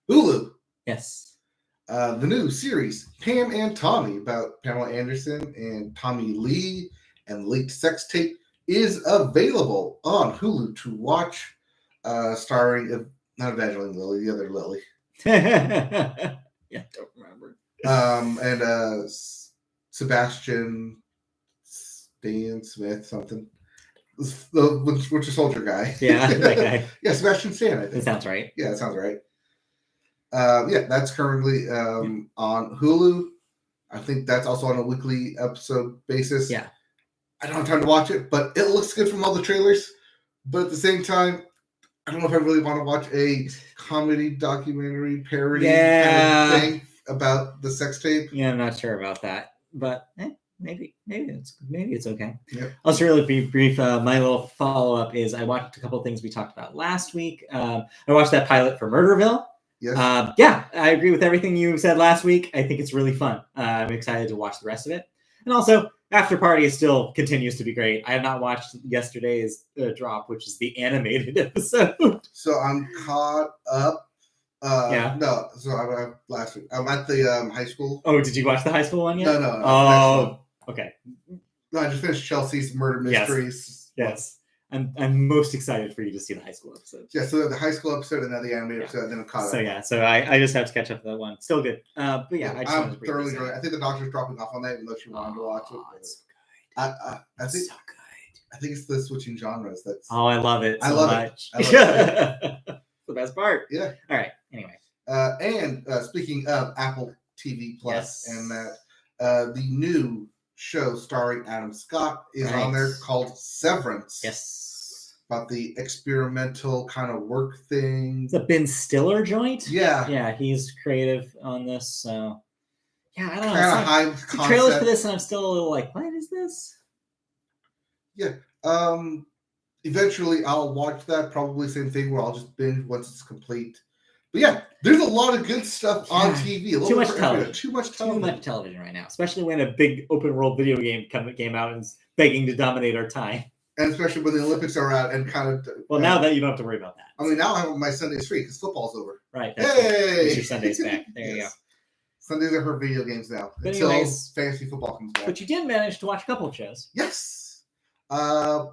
Hulu. Yes. The new series, Pam and Tommy, about Pamela Anderson and Tommy Lee and leaked sex tape, is available on Hulu to watch, starring not Evangeline Lilly, the other Lily. Yeah, I don't remember. And Sebastian Stan Smith, something. The Winter Soldier guy. Yeah, that guy. Yeah, Sebastian Stan, I think. That sounds right. Yeah, that sounds right. Yeah, that's currently on Hulu. I think that's also on a weekly episode basis. Yeah. I don't have time to watch it, but it looks good from all the trailers. But at the same time, I don't know if I really want to watch a comedy documentary parody kind of thing about the sex tape. Yeah, I'm not sure about that, but maybe it's okay. Yep. I'll just really brief. My little follow up is I watched a couple of things we talked about last week. I watched that pilot for Murderville. Yes. Yeah, I agree with everything you said last week. I think it's really fun. I'm excited to watch the rest of it. And also, After Party still continues to be great. I have not watched yesterday's drop, which is the animated episode. So I'm caught up. Yeah. No, so I'm last week. I'm at the high school. Oh, did you watch the high school one yet? No. Oh, okay. No, I just finished Chelsea's Murder Mysteries. Yes. I'm most excited for you to see the high school episode. Yeah, so the high school episode and then the animated episode, and then I'm caught up. So yeah, so I just have to catch up to that one. Still good. But yeah, I'm thoroughly enjoying it. I think the doctor's dropping off on that, even though she wanted to watch it. It's I think so good. I think it's the switching genres. I love it. I so love much. it. The best part. Yeah. All right. Anyway. And speaking of Apple TV Plus, and that the new show starring Adam Scott is on there called Severance. Yes. About the experimental kind of work thing. The Ben Stiller joint? Yeah. Yeah, he's creative on this. So, yeah, I don't know. Kind of high concept. Trailers for this, and I'm still a little like, what is this? Yeah. Eventually, I'll watch that. Probably same thing where I'll just binge once it's complete. But yeah, there's a lot of good stuff on TV. Too much television. Too much television right now, especially when a big open world video game came out and is begging to dominate our time. And especially when the Olympics are out and kind of... Well, now that you don't have to worry about that. I mean, now I have my Sundays free because football's over. Right. Hey! Your Sundays back. There you go. Sundays are her video games now. But until anyways, fantasy football comes back. But you did manage to watch a couple of shows. Yes. On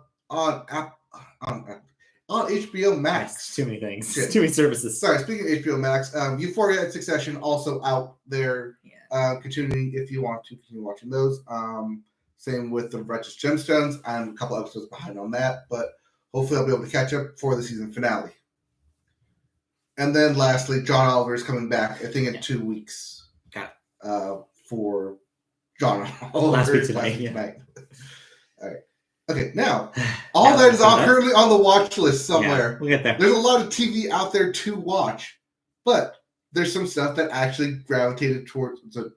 HBO Max. That's too many things. Shit. Too many services. Sorry, speaking of HBO Max, Euphoria and Succession also out there. Yeah. Continuing if you want to continue watching those. Same with The Righteous Gemstones. I'm a couple episodes behind on that, but hopefully I'll be able to catch up for the season finale. And then lastly, John Oliver is coming back, I think, in 2 weeks. Got it. For John Oliver. Last week tonight. All right. Okay, now, all that is currently on the watch list somewhere. Yeah, we'll get there. There's a lot of TV out there to watch, but there's some stuff that actually gravitated towards... So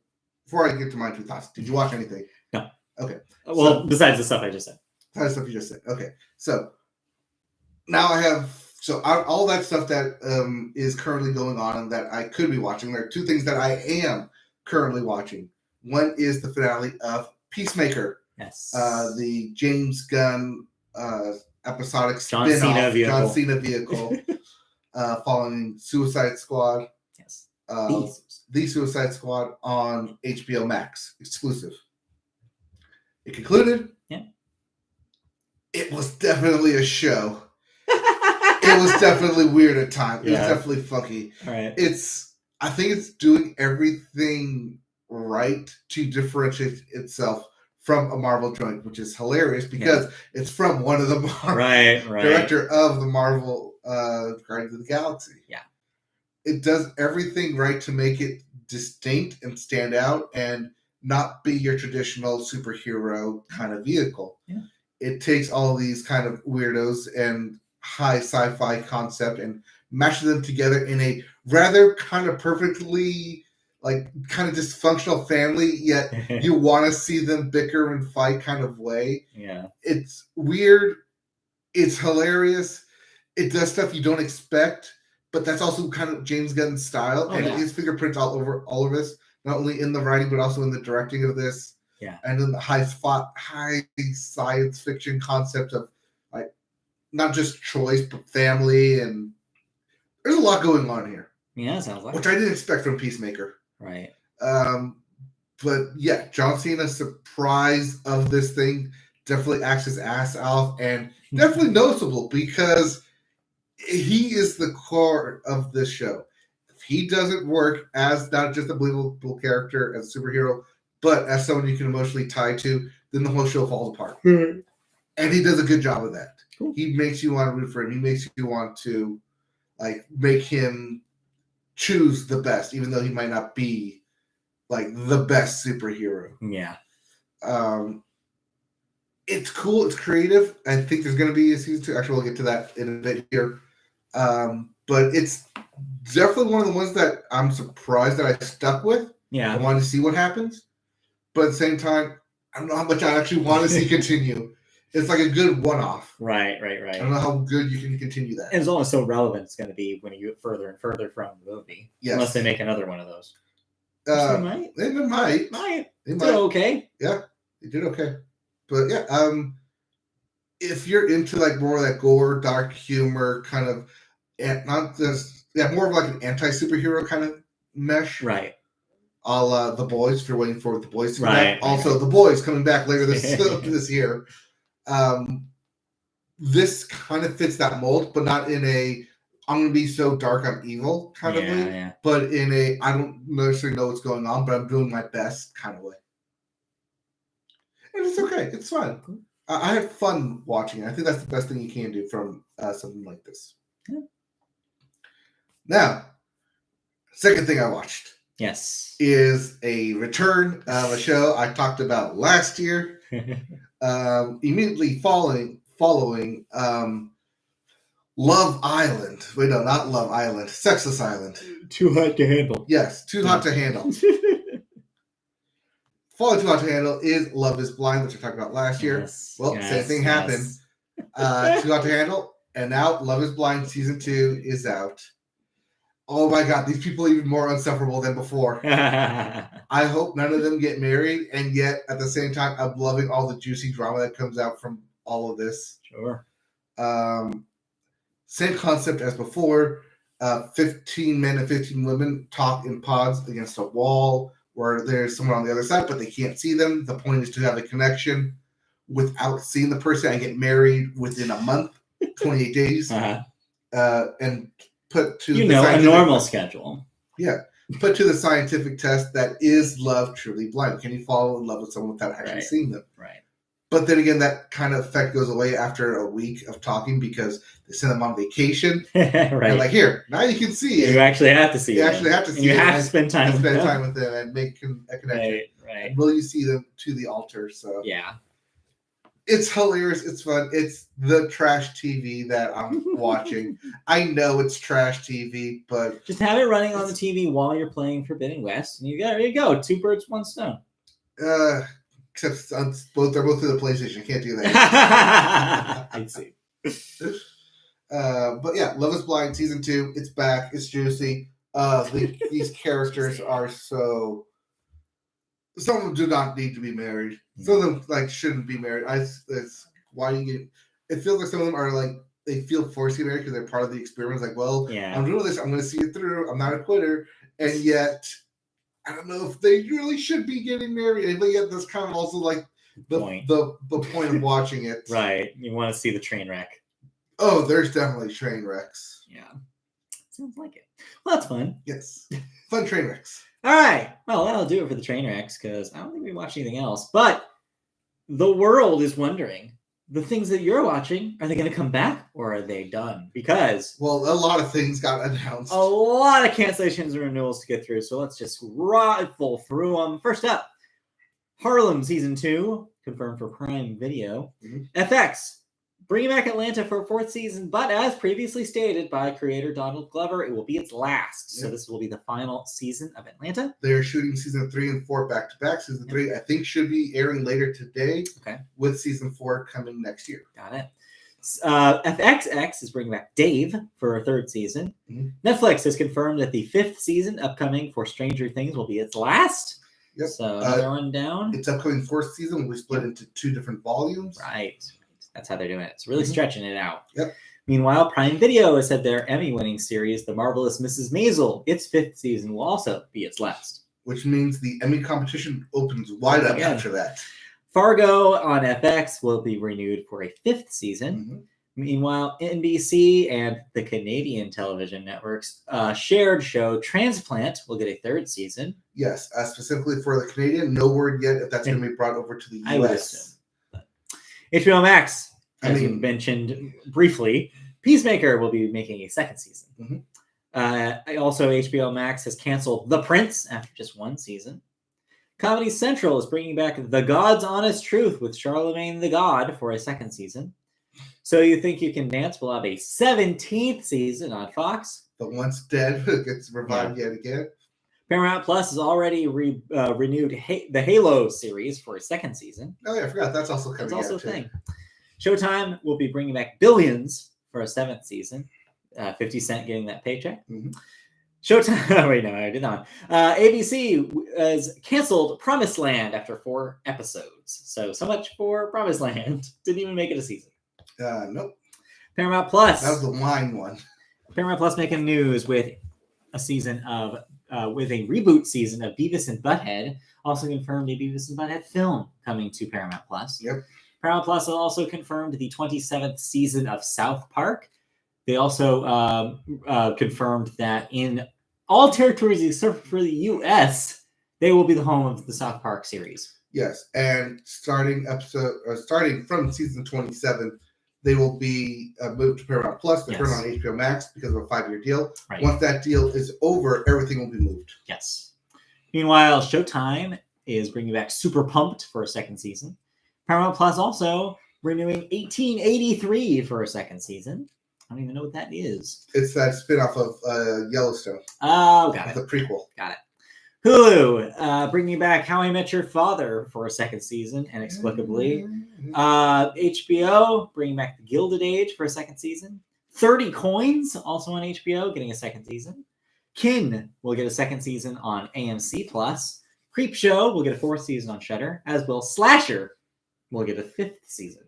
before I get to my two thoughts, did you watch anything? No. Okay. Well, besides the stuff I just said. Besides the stuff you just said. Okay. So now I have all that stuff that is currently going on and that I could be watching. There are two things that I am currently watching. One is the finale of Peacemaker. Yes. The James Gunn episodic spin-off John Cena vehicle following Suicide Squad. Yes. The Suicide Squad on HBO Max exclusive. It concluded. Yeah. It was definitely a show. It was definitely weird at times. It was definitely funky. All right. I think it's doing everything right to differentiate itself from a Marvel joint, which is hilarious because it's from one of the director of the Marvel Guardians of the Galaxy. Yeah. It does everything right to make it distinct and stand out and not be your traditional superhero kind of vehicle. Yeah. It takes all these kind of weirdos and high sci-fi concept and mashes them together in a rather kind of perfectly kind of dysfunctional family, yet you want to see them bicker and fight kind of way. Yeah. It's weird. It's hilarious. It does stuff you don't expect, but that's also kind of James Gunn's style his fingerprints all over this. Not only in the writing, but also in the directing of this. Yeah. And in the high science fiction concept of not just choice, but family. And there's a lot going on here. Yeah, sounds like which I didn't expect from Peacemaker. Right. But yeah, John Cena's surprise of this thing definitely acts his ass off, and definitely noticeable because he is the core of this show. If he doesn't work as not just a believable character, as a superhero, but as someone you can emotionally tie to, then the whole show falls apart. And he does a good job of that. Cool. He makes you want to root for him. He makes you want to make him choose the best, even though he might not be the best superhero. Yeah. It's cool. It's creative. I think there's going to be a season 2. Actually, we'll get to that in a bit here. But it's definitely one of the ones that I'm surprised that I stuck with. Yeah. I wanted to see what happens. But at the same time, I don't know how much I actually want to see continue. It's like a good one-off. Right. I don't know how good you can continue that. And it's only so relevant it's going to be when you get further and further from the movie. Yes. Unless they make another one of those. They might. They might. They did okay. Yeah, they did okay. But yeah, if you're into more of that gore, dark humor kind of, and not just more of an anti-superhero kind of mesh, right? A la The Boys. If you're waiting for The Boys to come back. Also, The Boys coming back later this year. This kind of fits that mold, but not in a I'm going to be so dark I'm evil kind of way, but in a I don't necessarily know what's going on, but I'm doing my best kind of way. And it's okay. It's fun. I had fun watching it. I think that's the best thing you can do from something like this. Yeah. Now, second thing I watched. Yes. Is a return of a show I talked about last year. Immediately following Love Island. Wait, no, not Love Island. Sexless Island. Too hot to handle. Yes, Too Hot to Handle. Following Too Hot to Handle is Love is Blind, which I talked about last year. Yes, well, same thing happened. Too Hot to Handle, and now Love is Blind Season 2 is out. Oh my God, these people are even more insufferable than before. I hope none of them get married, and yet at the same time, I'm loving all the juicy drama that comes out from all of this. Sure. Same concept as before. 15 men and 15 women talk in pods against a wall where there's someone on the other side, but they can't see them. The point is to have a connection without seeing the person and get married within a month, 28 days, and put to a normal schedule. Yeah, put to the scientific test that is love truly blind? Can you fall in love with someone without actually seeing them? Right. But then again, that kind of effect goes away after a week of talking because they send them on vacation. Right. And here, now you can see it. You actually have to see it. You actually have to see it. You have to spend time with them and make a connection. Right. And will you see them to the altar? So yeah. It's hilarious. It's fun. It's the trash TV that I'm watching. I know it's trash TV, but just have it running on the TV while you're playing Forbidden West, and there you go. 2 birds, 1 stone. Except they're both through the PlayStation. You can't do that. I see. But yeah, Love is Blind Season 2. It's back. It's juicy. These characters are so. Some of them do not need to be married. Some of them shouldn't be married. It's why you get. It feels like some of them are they feel forced to get married because they're part of the experiment. It's I'm doing this. I'm going to see it through. I'm not a quitter, and yet. I don't know if they really should be getting married, but yet that's kind of also the point of watching it. Right. You want to see the train wreck. Oh, there's definitely train wrecks. Yeah. Sounds like it. Well, that's fun. Yes. Fun train wrecks. All right. Well, that'll do it for the train wrecks because I don't think we watched anything else. But the world is wondering, the things that you're watching, are they going to come back or are they done? Because a lot of things got announced. A lot of cancellations and renewals to get through. So let's just rifle through them. First up, Harlem Season 2, confirmed for Prime Video. Mm-hmm. FX, bringing back Atlanta for a 4th season, but as previously stated by creator Donald Glover, it will be its last. Yep. So this will be the final season of Atlanta. They're shooting Season 3 and 4 back-to-back. Season 3, I think, should be airing later today. Okay. With Season 4 coming next year. Got it. FXX is bringing back Dave for a 3rd season. Mm-hmm. Netflix has confirmed that the 5th season upcoming for Stranger Things will be its last. Yep. So another one down. Its upcoming 4th season will be split into 2 different volumes. Right. That's how they're doing it. It's really stretching it out. Yep. Meanwhile, Prime Video has said their Emmy-winning series, The Marvelous Mrs. Maisel, its 5th season will also be its last. which means the Emmy competition opens wide up after that. Fargo on FX will be renewed for a 5th season. Mm-hmm. Meanwhile, NBC and the Canadian television networks shared show Transplant will get a 3rd season. Yes, specifically for the Canadian. No word yet if that's going to be brought over to the US. I would assume. HBO Max, as you mentioned briefly, Peacemaker will be making a 2nd season. Mm-hmm. Also, HBO Max has canceled The Prince after just 1 season. Comedy Central is bringing back The God's Honest Truth with Charlemagne the God for a 2nd season. So You Think You Can Dance will have a 17th season on Fox. But Once Dead gets revived yet again. Paramount Plus has already renewed the Halo series for a 2nd season. Oh yeah, I forgot. That's also coming out. That's also a thing. Showtime will be bringing back Billions for a 7th season. 50 Cent getting that paycheck. Mm-hmm. Showtime. Wait, no, I did not. ABC has canceled Promised Land after 4 episodes. So much for Promised Land. Didn't even make it a season. Nope. Paramount Plus. That was the wine one. Paramount Plus making news with a season of with a reboot season of Beavis and Butthead. Also confirmed a Beavis and Butthead film coming to Paramount Plus. Yep. Paramount Plus also confirmed the 27th season of South Park. They also confirmed that in all territories except for the U.S., they will be the home of the South Park series. Yes, and starting from season 27, they will be moved to Paramount Plus. They're on HBO Max because of a 5-year deal. Right. Once that deal is over, everything will be moved. Yes. Meanwhile, Showtime is bringing back Super Pumped for a 2nd season. Paramount Plus also renewing 1883 for a 2nd season. I don't even know what that is. It's that spinoff of Yellowstone. Oh, got it. The prequel. Got it. Hulu bringing back How I Met Your Father for a 2nd season, inexplicably. HBO bringing back The Gilded Age for a 2nd season. 30 Coins, also on HBO, getting a 2nd season. Kin will get a 2nd season on AMC+. Creepshow will get a 4th season on Shudder, as will Slasher will get a 5th season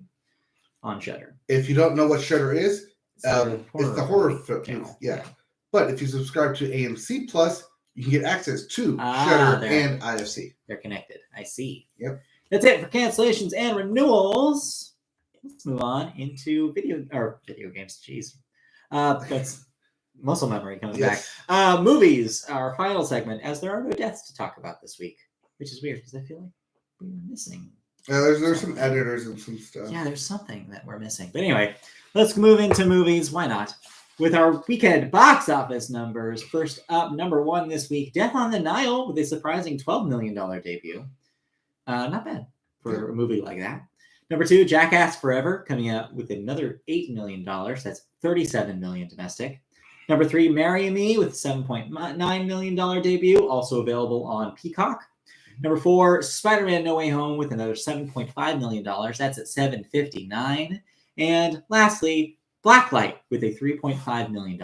on Shudder. If you don't know what Shudder is, it's the horror film. Yeah. But if you subscribe to AMC Plus, you can get access to Shudder and IFC. They're connected. I see. Yep. That's it for cancellations and renewals. Let's move on into video games. Jeez. That's muscle memory coming back. Movies, our final segment, as there are no deaths to talk about this week, which is weird because I feel like we were missing. There's some editors and some stuff. Yeah, there's something that we're missing. But anyway, let's move into movies. Why not? With our weekend box office numbers, first up, number 1 this week, Death on the Nile with a surprising $12 million debut. Not bad for a movie like that. Number 2, Jackass Forever, coming out with another $8 million. That's $37 million domestic. Number 3, Marry Me with a $7.9 million debut, also available on Peacock. Number 4, Spider-Man No Way Home with another $7.5 million. That's at $7.59. And lastly, Blacklight with a $3.5 million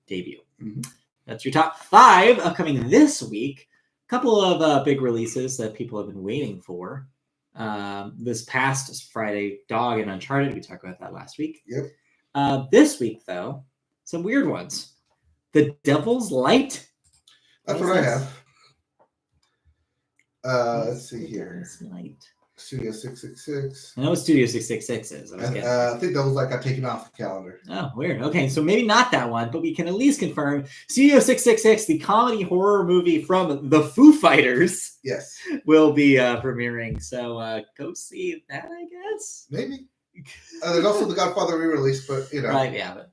debut. Mm-hmm. That's your top 5 upcoming this week. A couple of big releases that people have been waiting for. This past Friday, Dog and Uncharted. We talked about that last week. Yep. This week, though, some weird ones. The Devil's Light. That's what I have. Let's see here. Light. Studio 666. I know what Studio 666 is. I think that was got taken off the calendar. Oh, weird. Okay, so maybe not that one, but we can at least confirm Studio 666, the comedy horror movie from the Foo Fighters, yes, will be premiering. So go see that, I guess. Maybe. There's also the Godfather re-release, but Right, yeah, but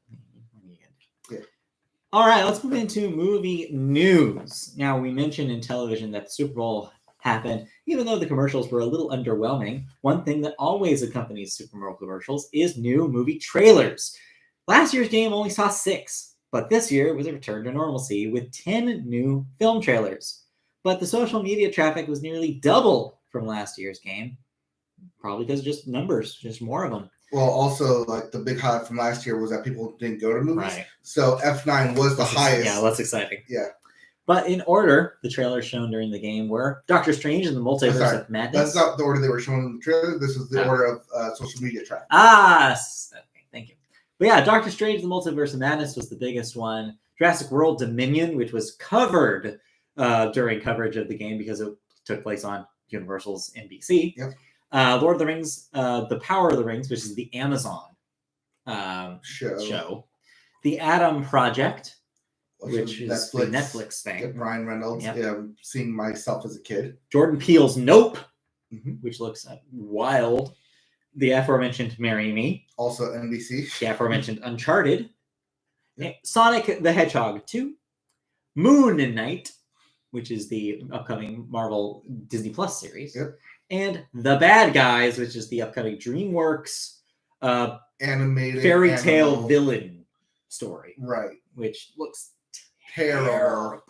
All right, let's move into movie news. Now, we mentioned in television that the Super Bowl happened, even though the commercials were a little underwhelming. One thing that always accompanies Super Bowl commercials is new movie trailers. Last year's game only saw 6, but this year it was a return to normalcy with 10 new film trailers. But the social media traffic was nearly double from last year's game, probably because of just numbers, just more of them. Well, also, the big highlight from last year was that people didn't go to movies. Right. So F9 was the highest. Yeah, that's exciting. Yeah. But in order, the trailers shown during the game were Doctor Strange and the Multiverse of Madness. That's not the order they were shown in the trailer. This is the order of social media traffic. Thank you. But yeah, Doctor Strange and the Multiverse of Madness was the biggest one. Jurassic World Dominion, which was covered during coverage of the game because it took place on Universal's NBC. Yep. Lord of the Rings, The Power of the Rings, which is the Amazon show. The Adam Project, which is the Netflix thing. Yep, Ryan Reynolds. Yep. Yeah, seeing myself as a kid. Jordan Peele's Nope, which looks wild. The aforementioned Marry Me. Also NBC. The aforementioned Uncharted. Yep. Sonic the Hedgehog 2. Moon Knight, which is the upcoming Marvel Disney Plus series. Yep. And The Bad Guys, which is the upcoming DreamWorks animated fairy tale villain story. Right. Which looks terrible.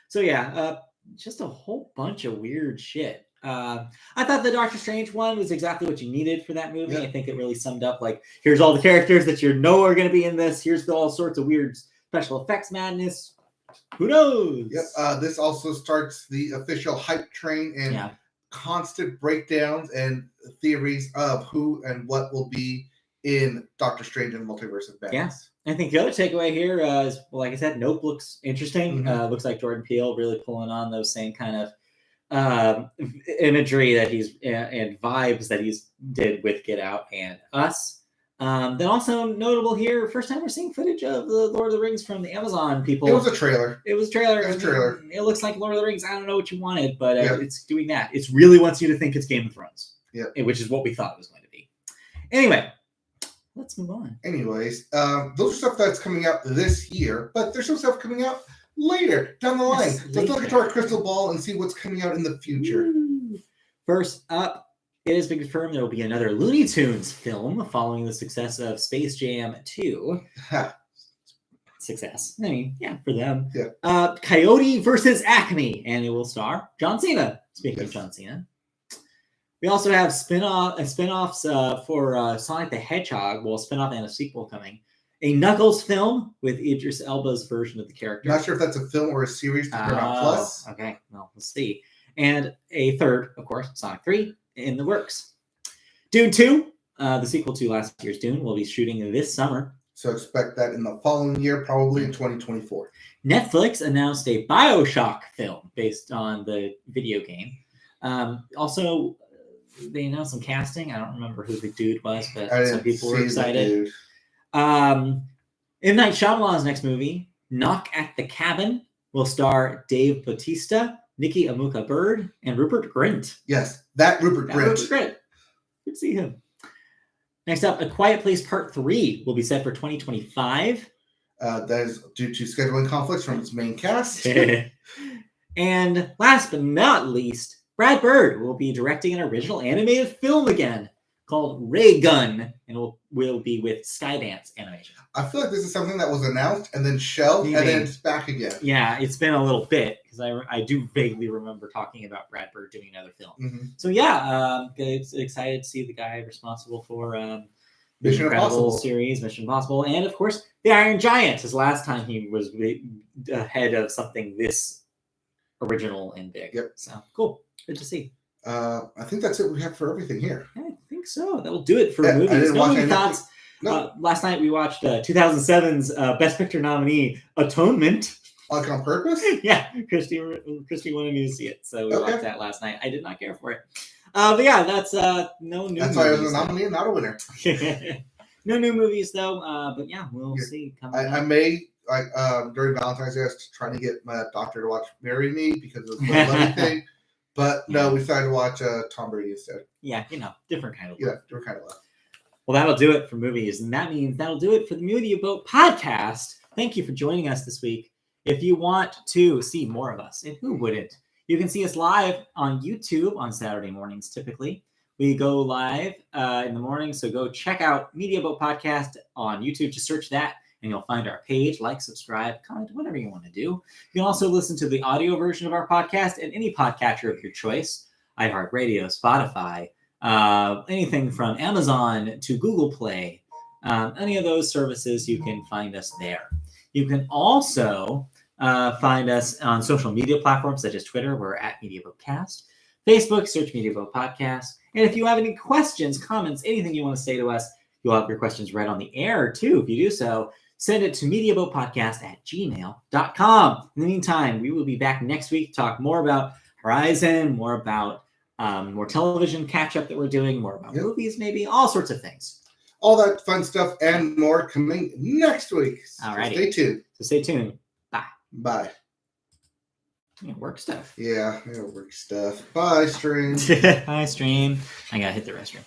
So yeah, just a whole bunch of weird shit. I thought the Doctor Strange one was exactly what you needed for that movie. Yeah. I think it really summed up, like, here's all the characters that you know are going to be in this. Here's all sorts of weird special effects madness. Who knows? Yep. This also starts the official hype train and constant breakdowns and theories of who and what will be in Doctor Strange and Multiverse of Madness. Yeah. I think the other takeaway here is, well, like I said, Nope looks interesting. Looks like Jordan Peele really pulling on those same kind of imagery that he's and vibes that he's did with Get Out and Us. Then also notable here, first time we're seeing footage of the Lord of the Rings from the Amazon people. It was a trailer. It looks like Lord of the Rings. I don't know what you wanted, but it's doing that. It really wants you to think it's Game of Thrones. Yeah, which is what we thought it was going to be. Anyway, let's move on. Anyways, those are stuff that's coming out this year, but there's some stuff coming out later down the line. Let's look into our crystal ball and see what's coming out in the future. First up, it has been confirmed there will be another Looney Tunes film following the success of Space Jam 2. Success. I mean, yeah, for them. Yeah. Coyote versus Acme, and it will star John Cena. Speaking of John Cena. We also have spin-offs for Sonic the Hedgehog, well, a spin-off and a sequel coming. A Knuckles film with Idris Elba's version of the character. Not sure if that's a film or a series to Paramount Plus. Okay, well, we'll see. And a third, of course, Sonic 3 in the works. Dune 2, the sequel to last year's Dune, will be shooting this summer. So expect that in the following year, probably in 2024. Netflix announced a Bioshock film based on the video game. Also, they announced some casting. I don't remember who the dude was, but some people were excited. M. Night Shyamalan's next movie, Knock at the Cabin, will star Dave Bautista, Nikki Amuka Bird, and Rupert Grint. Yes, that Rupert Grint. Good to see him. Next up, A Quiet Place Part 3 will be set for 2025. That is due to scheduling conflicts from its main cast. And last but not least, Brad Bird will be directing an original animated film again called Ray Gun, and will be with Skydance Animation. I feel like this is something that was announced and then shelved and then it's back again. Yeah, it's been a little bit because I do vaguely remember talking about Brad Bird doing another film. So yeah, it's excited to see the guy responsible for the Mission Impossible series, Mission Impossible, and of course the Iron Giant. His last time he was ahead of something this original and big. Yep. So cool. Good to see. I think that's it we have for everything here. I think so. That'll do it for movies. No movie thoughts. No. Last night we watched 2007's Best Picture nominee, Atonement. Like on purpose? Yeah. Christy wanted me to see it, so we watched that last night. I did not care for it. But yeah, that's no new That's movies. why I was a nominee and not a winner. No new movies, though. But yeah, we'll see. I may, during Valentine's Day, I was trying to get my doctor to watch Marry Me because of the money thing. But no, we decided to watch Tom Brady instead. Yeah, different kind of love. Yeah, different kind of love. Well, that'll do it for movies. And that means that'll do it for the Media Boat podcast. Thank you for joining us this week. If you want to see more of us, and who wouldn't, you can see us live on YouTube on Saturday mornings, typically. We go live in the morning, so go check out Media Boat Podcast on YouTube. Just search that, and you'll find our page. Like, subscribe, comment, whatever you want to do. You can also listen to the audio version of our podcast at any podcatcher of your choice. iHeartRadio, Spotify, anything from Amazon to Google Play. Any of those services, you can find us there. You can also find us on social media platforms such as Twitter. We're at MediaBoatCast. Facebook, search MediaBoat Podcast. And if you have any questions, comments, anything you want to say to us, you'll have your questions read on the air, too. If you do so, send it to mediaboatpodcast@gmail.com. In the meantime, we will be back next week to talk more about Horizon, more about more television catch-up that we're doing, more about movies, maybe, all sorts of things. All that fun stuff and more coming next week. All right. Stay tuned. So stay tuned. Bye. Bye. Yeah, work stuff. Yeah, work stuff. Bye, stream. Bye, stream. I gotta hit the restroom.